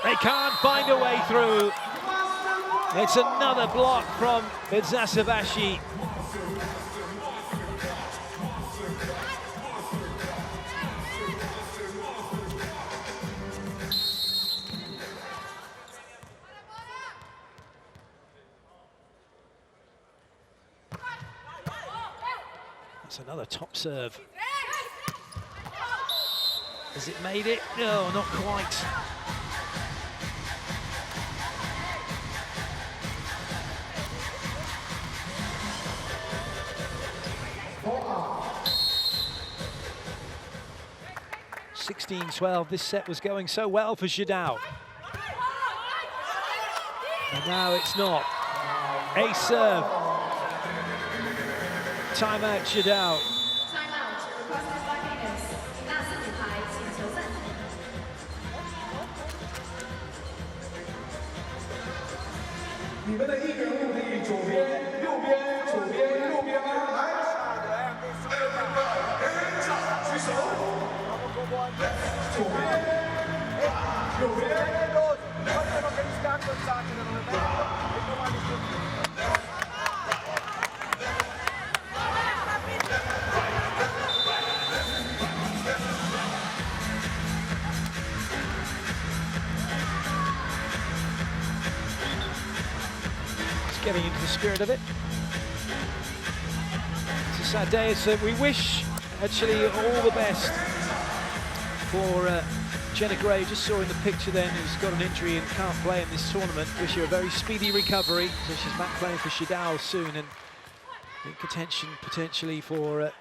They can't find a way through. It's another block from Eczacibasi. That's another top serve. Has it made it? No, not quite. Ball 16-12, this set was going so well for Gerdau. And now it's not. Ace serve. Timeout, Gerdau. Timeout requested by Minas. 大四女排请求暂停。你们的一人物可以左边、右边、左边、右边吗？来，举手。左边、右边。 Getting into the spirit of it. It's a sad day. We wish, actually, all the best for Jenna Gray. Just saw in the picture then, who's got an injury and can't play in this tournament. Wish her a very speedy recovery. So she's back playing for Gerdau soon, and in contention potentially for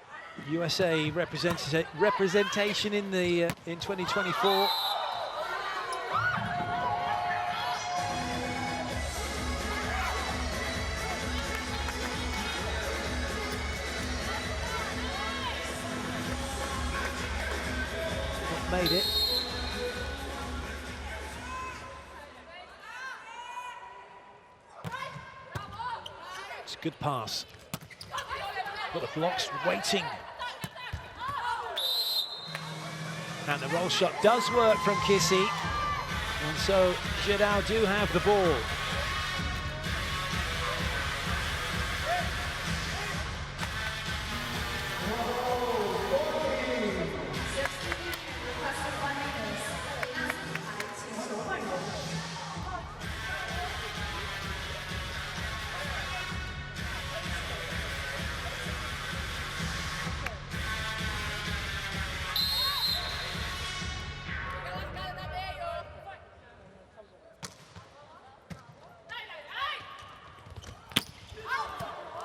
USA representation in the in 2024. Made it. It's a good pass. Got the blocks waiting. And the roll shot does work from Kissy. And so Gerdau do have the ball.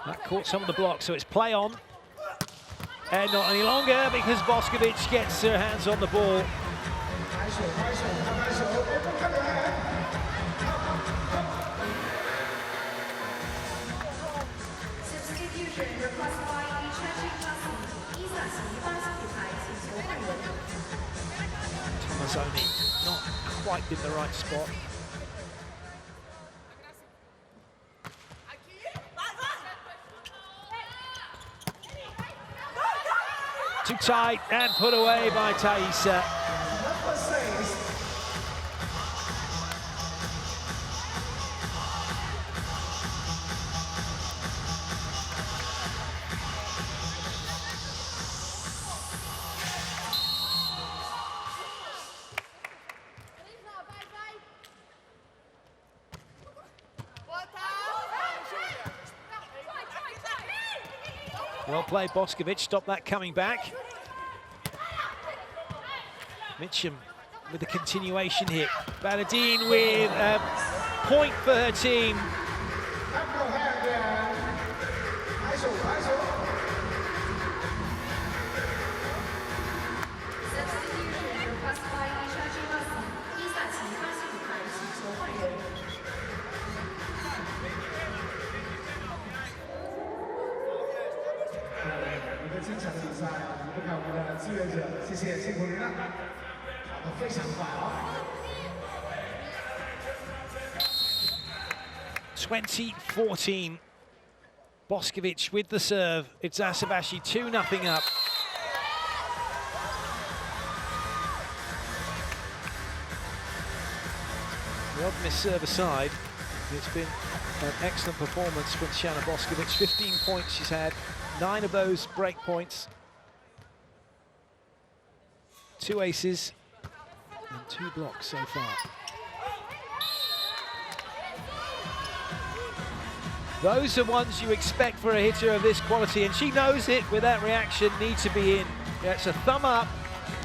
That caught some of the blocks, so it's play on. And not any longer because Boskovic gets her hands on the ball. Substitution requested by Eczacibasi. Eczacibasi 女排请求换人。 Tomazoni not quite in the right spot. Too tight and put away by Taisa. Well played, Boskovic. Stop that coming back. Mitchum with the continuation hit. Baladine with a point for her team. Substitution requested by Eczacibasi. Eczacibasi 舞台请求换人。一个精彩的比赛，离不开我们的志愿者，谢谢辛苦您了，跑得非常快啊。 20-14. Boskovic with the serve. Eczacibasi 2-0 up. The odd miss serve aside, it's been an excellent performance from Shanna Boskovic. 15 points she's had, 9 of those break points. 2 aces and 2 blocks so far. Those are ones you expect for a hitter of this quality, and she knows it with that reaction, needs to be in. Yeah, it's a thumb up,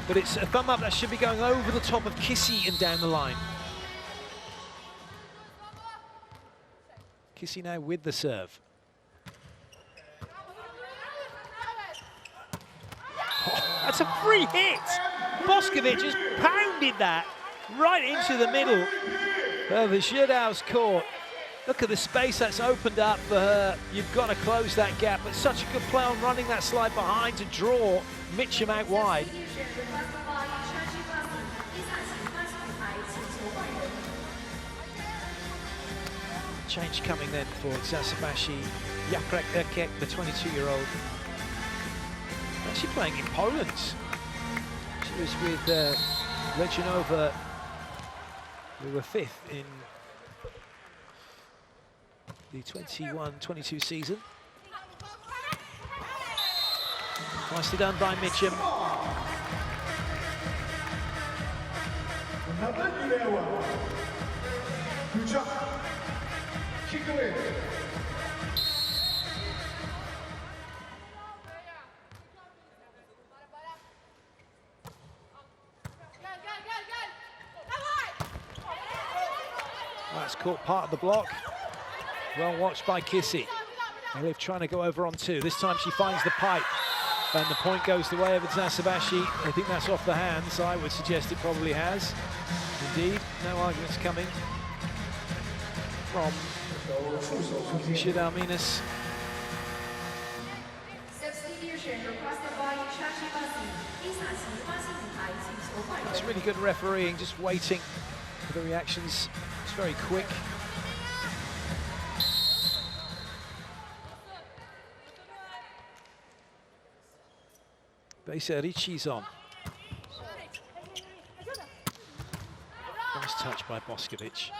but it's a thumb up that should be going over the top of Kissy and down the line. Kissy now with the serve. Oh, that's a free hit! Boskovic just pounded that right into the middle of the Gerdau's court. Look at the space that's opened up for her. You've got to close that gap, but such a good play on running that slide behind to draw Mitchum out wide. Change coming then for Eczacibasi. Jakrek Erkek, the 22-year-old. Actually playing in Poland. She was with Legionova, who were 5th in the 21-22 season. Nicely done by Mitchum. Another 11. Good job. Kick away. That's caught part of the block. Well watched by Kissy. Elif trying to go over on 2. This time she finds the pipe, and the point goes the way of Eczacibasi. I think that's off the hands. I would suggest it probably has. Indeed, no arguments coming from Gerdau Minas. Substitution requested by Eczacibasi. Eczacibasi 舞台请求换人。 That's really good refereeing, just waiting for the reactions. It's very quick. Besa Ricci's on. Nice touch by Boskovic.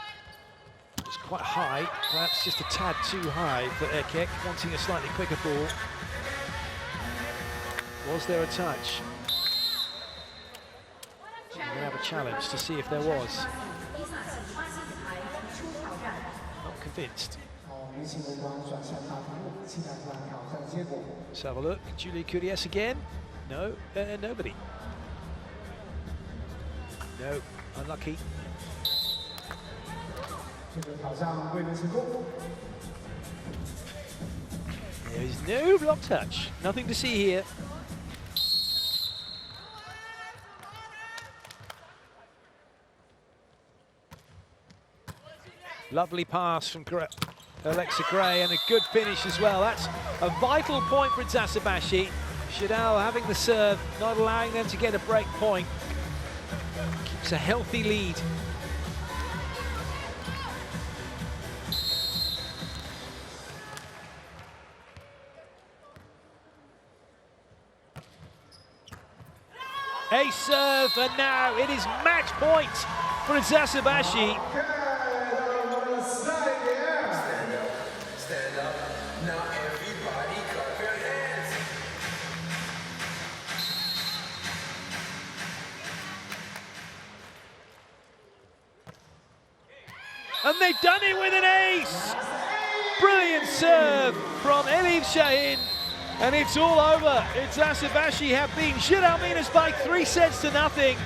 It was quite high, perhaps just a tad too high for Erkek, wanting a slightly quicker ball. Was there a touch? We're going to have a challenge to see if there was. Not convinced. Let's have a look. Julie Curious again. No, nobody. No, unlucky. There's no block touch. Nothing to see here. Lovely pass from Alexa Gray, and a good finish as well. That's a vital point for Eczacibasi. Gerdau having the serve, not allowing them to get a break point. Keeps a healthy lead. A serve, and now it is match point for Eczacibasi. Stand up, now everybody clap your hands. And they've done it with an ace! Brilliant serve from Elif Şahin. And it's all over. Eczacibasi have beaten Gerdau Minas by 3 sets to nothing.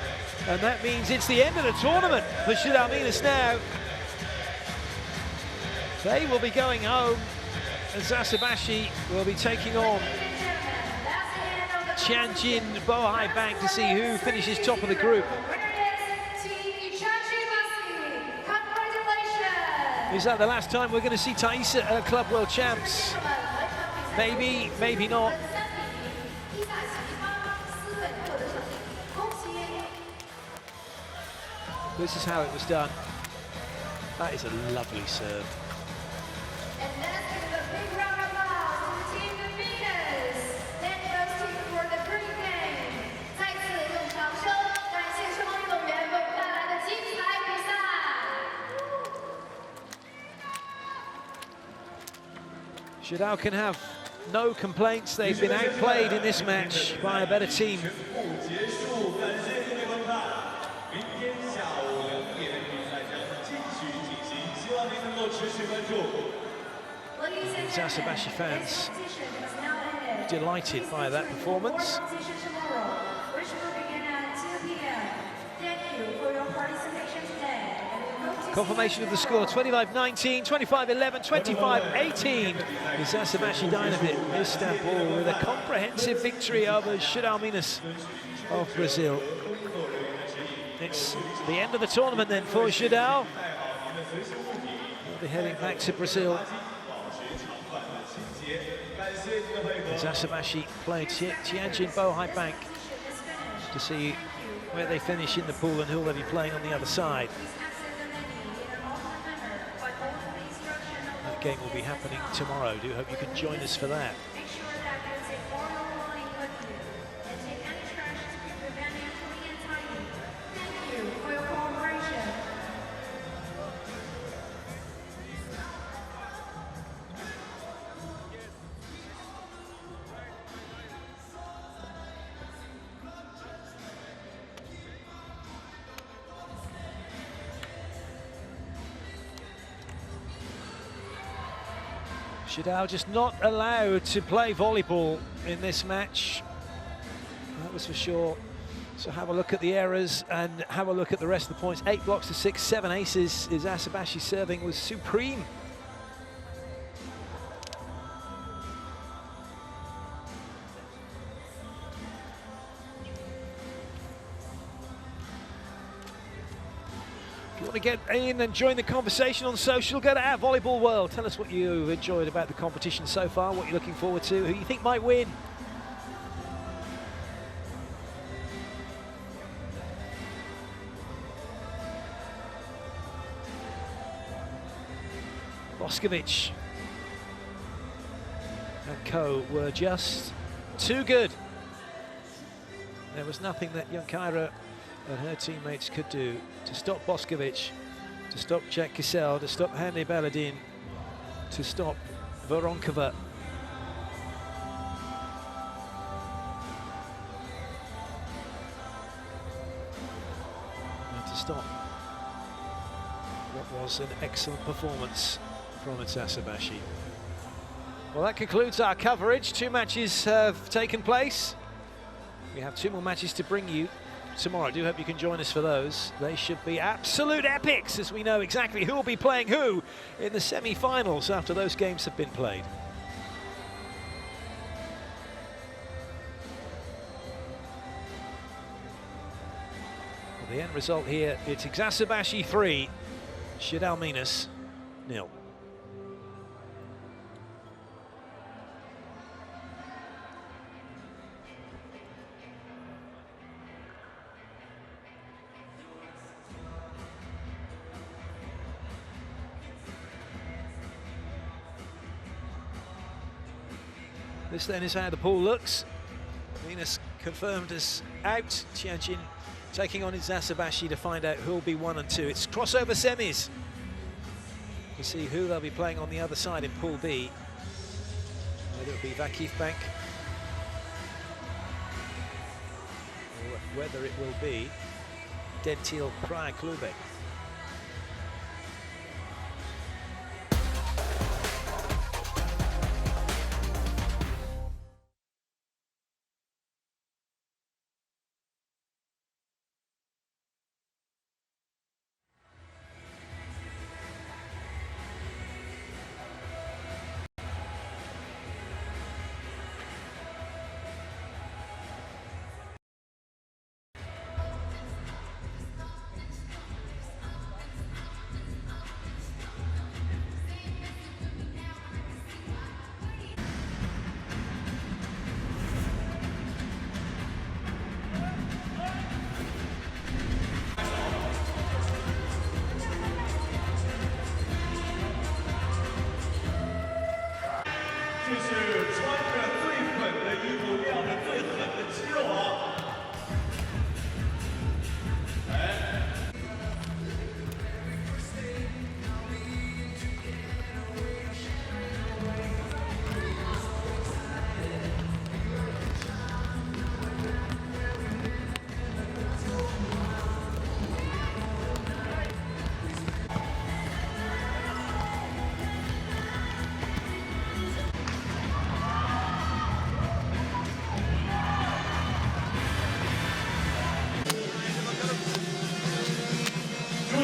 And that means it's the end of the tournament for Gerdau Minas now. They will be going home. Eczacibasi will be taking on Tianjin Bohai Bank to see who finishes top of the group. Is that the last time we're going to see Thaisa at Club World Champs? Maybe, maybe not. This is how it was done. That is a lovely serve. And let's give a big round of applause to Team Minas. Let those team for the great game. 再次用掌声感谢双方运动员为我们带来的精彩比赛。Gerdau can have no complaints. They've been outplayed in this match by a better team. Eczacibasi fans delighted by that performance. Confirmation of the score, 25-19, 25-11, 25-18. Eczacibasi Dynavit Istanbul with a comprehensive victory over Gerdau Minas of Brazil. It's the end of the tournament then for Gerdau. They'll be heading back to Brazil. Eczacibasi played Tianjin Bohai Bank to see where they finish in the pool and who they'll be playing on the other side. That game will be happening tomorrow. Do hope you can join us for that. Gerdau just not allowed to play volleyball in this match. That was for sure. So have a look at the errors and have a look at the rest of the points. 8 blocks to 6, 7 aces. Eczacibasi serving was supreme. If you want to get in and join the conversation on social, go to @Volleyball World. Tell us what you enjoyed about the competition so far, what you're looking forward to, who you think might win. Boskovic and co were just too good. There was nothing that Junkaira and her teammates could do to stop Boskovic, to stop Jack Kissel, to stop Hande Baladin, to stop Voronkova. And to stop what was an excellent performance from Eczacibasi. Well, that concludes our coverage. 2 matches have taken place. We have 2 more matches to bring you tomorrow. I do hope you can join us for those. They should be absolute epics, as we know exactly who will be playing who in the semi-finals after those games have been played. Well, the end result here, it's Eczacibasi 3, Gerdau Minas 0. This then is how the pool looks. Minas confirmed as out. Tianjin taking on Eczacibasi to find out who'll be 1 and 2. It's crossover semis to see who they'll be playing on the other side in Pool B. Whether it'll be Vakif Bank or whether it will be Dentil Praia Klube.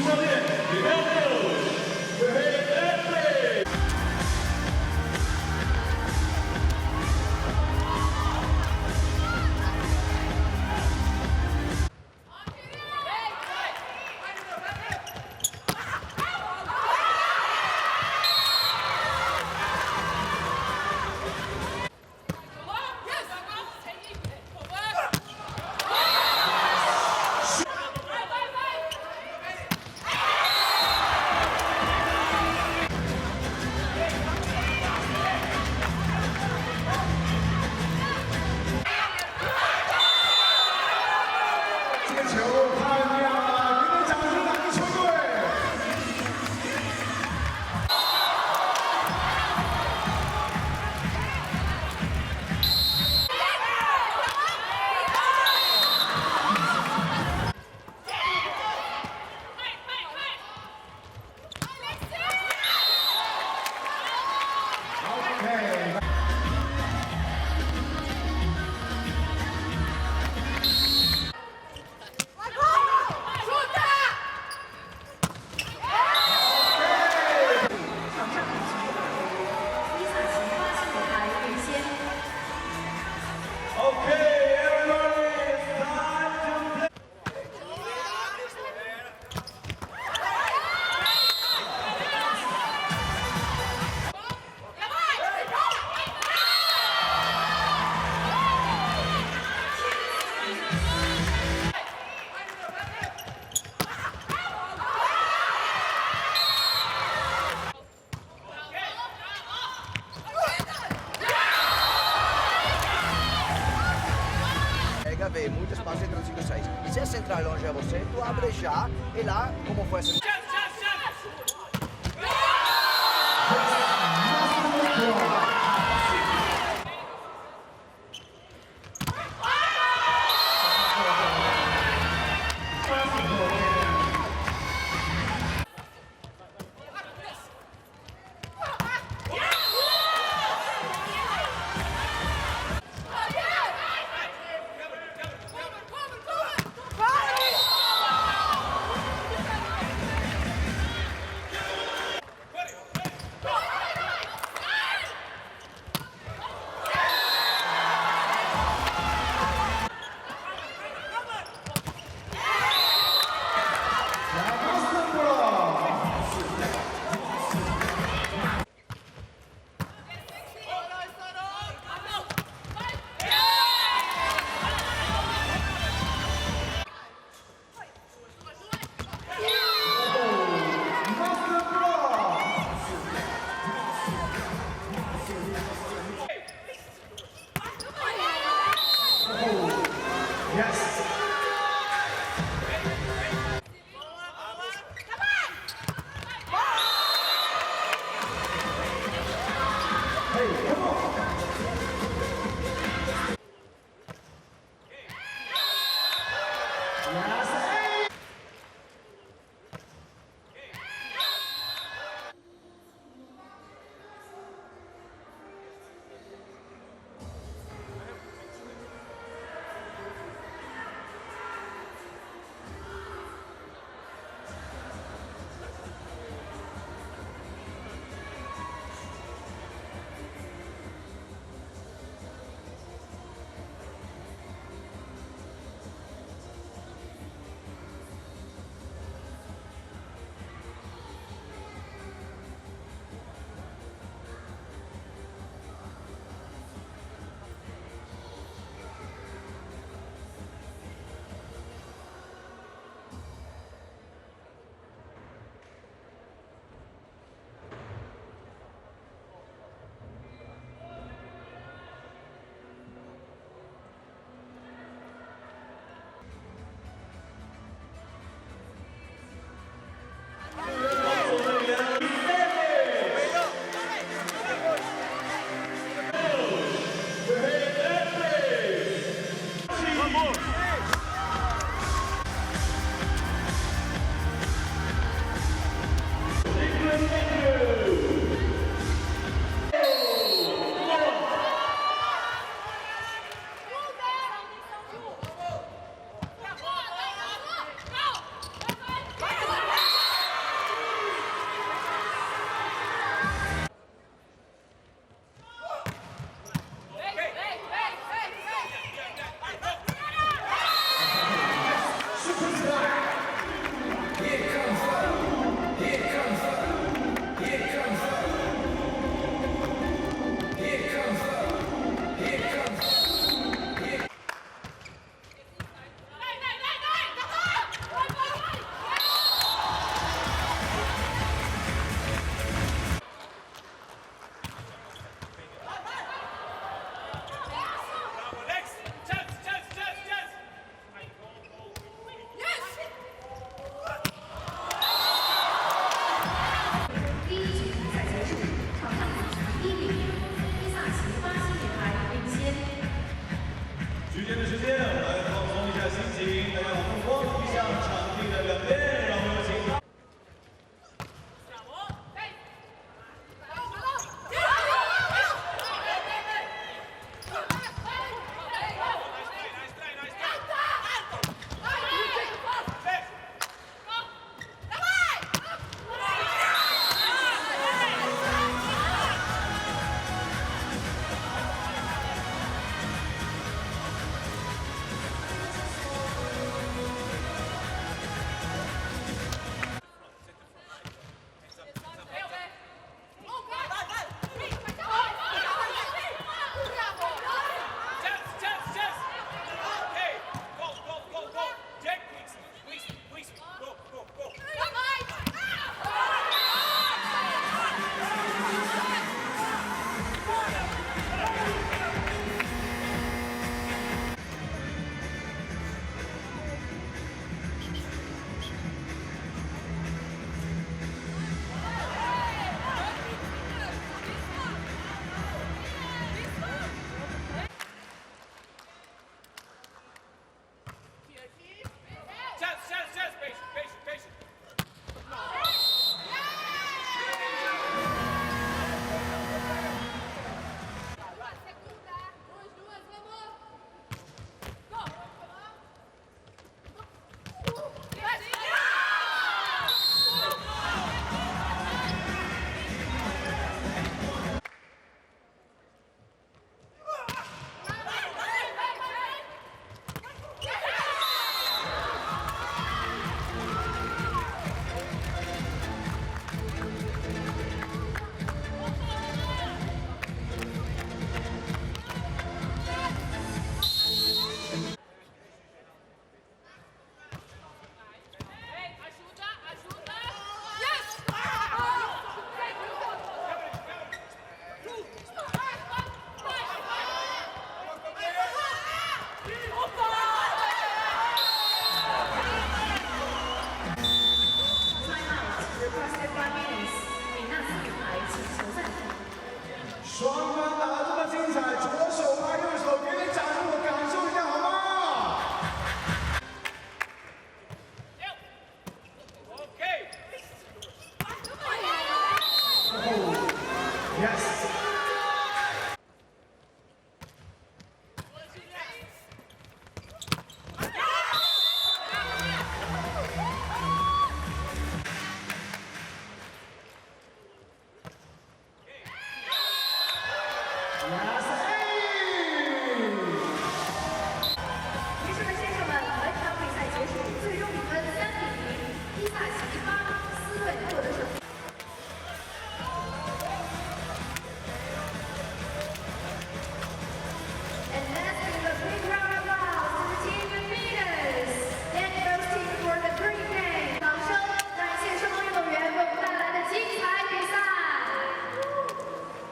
教练李亮六。Vê muito espaço entre os 5 e 6. Se a central é longe a você, tu abre já e lá, como foi essa... 请大家把目光移向场地的两边。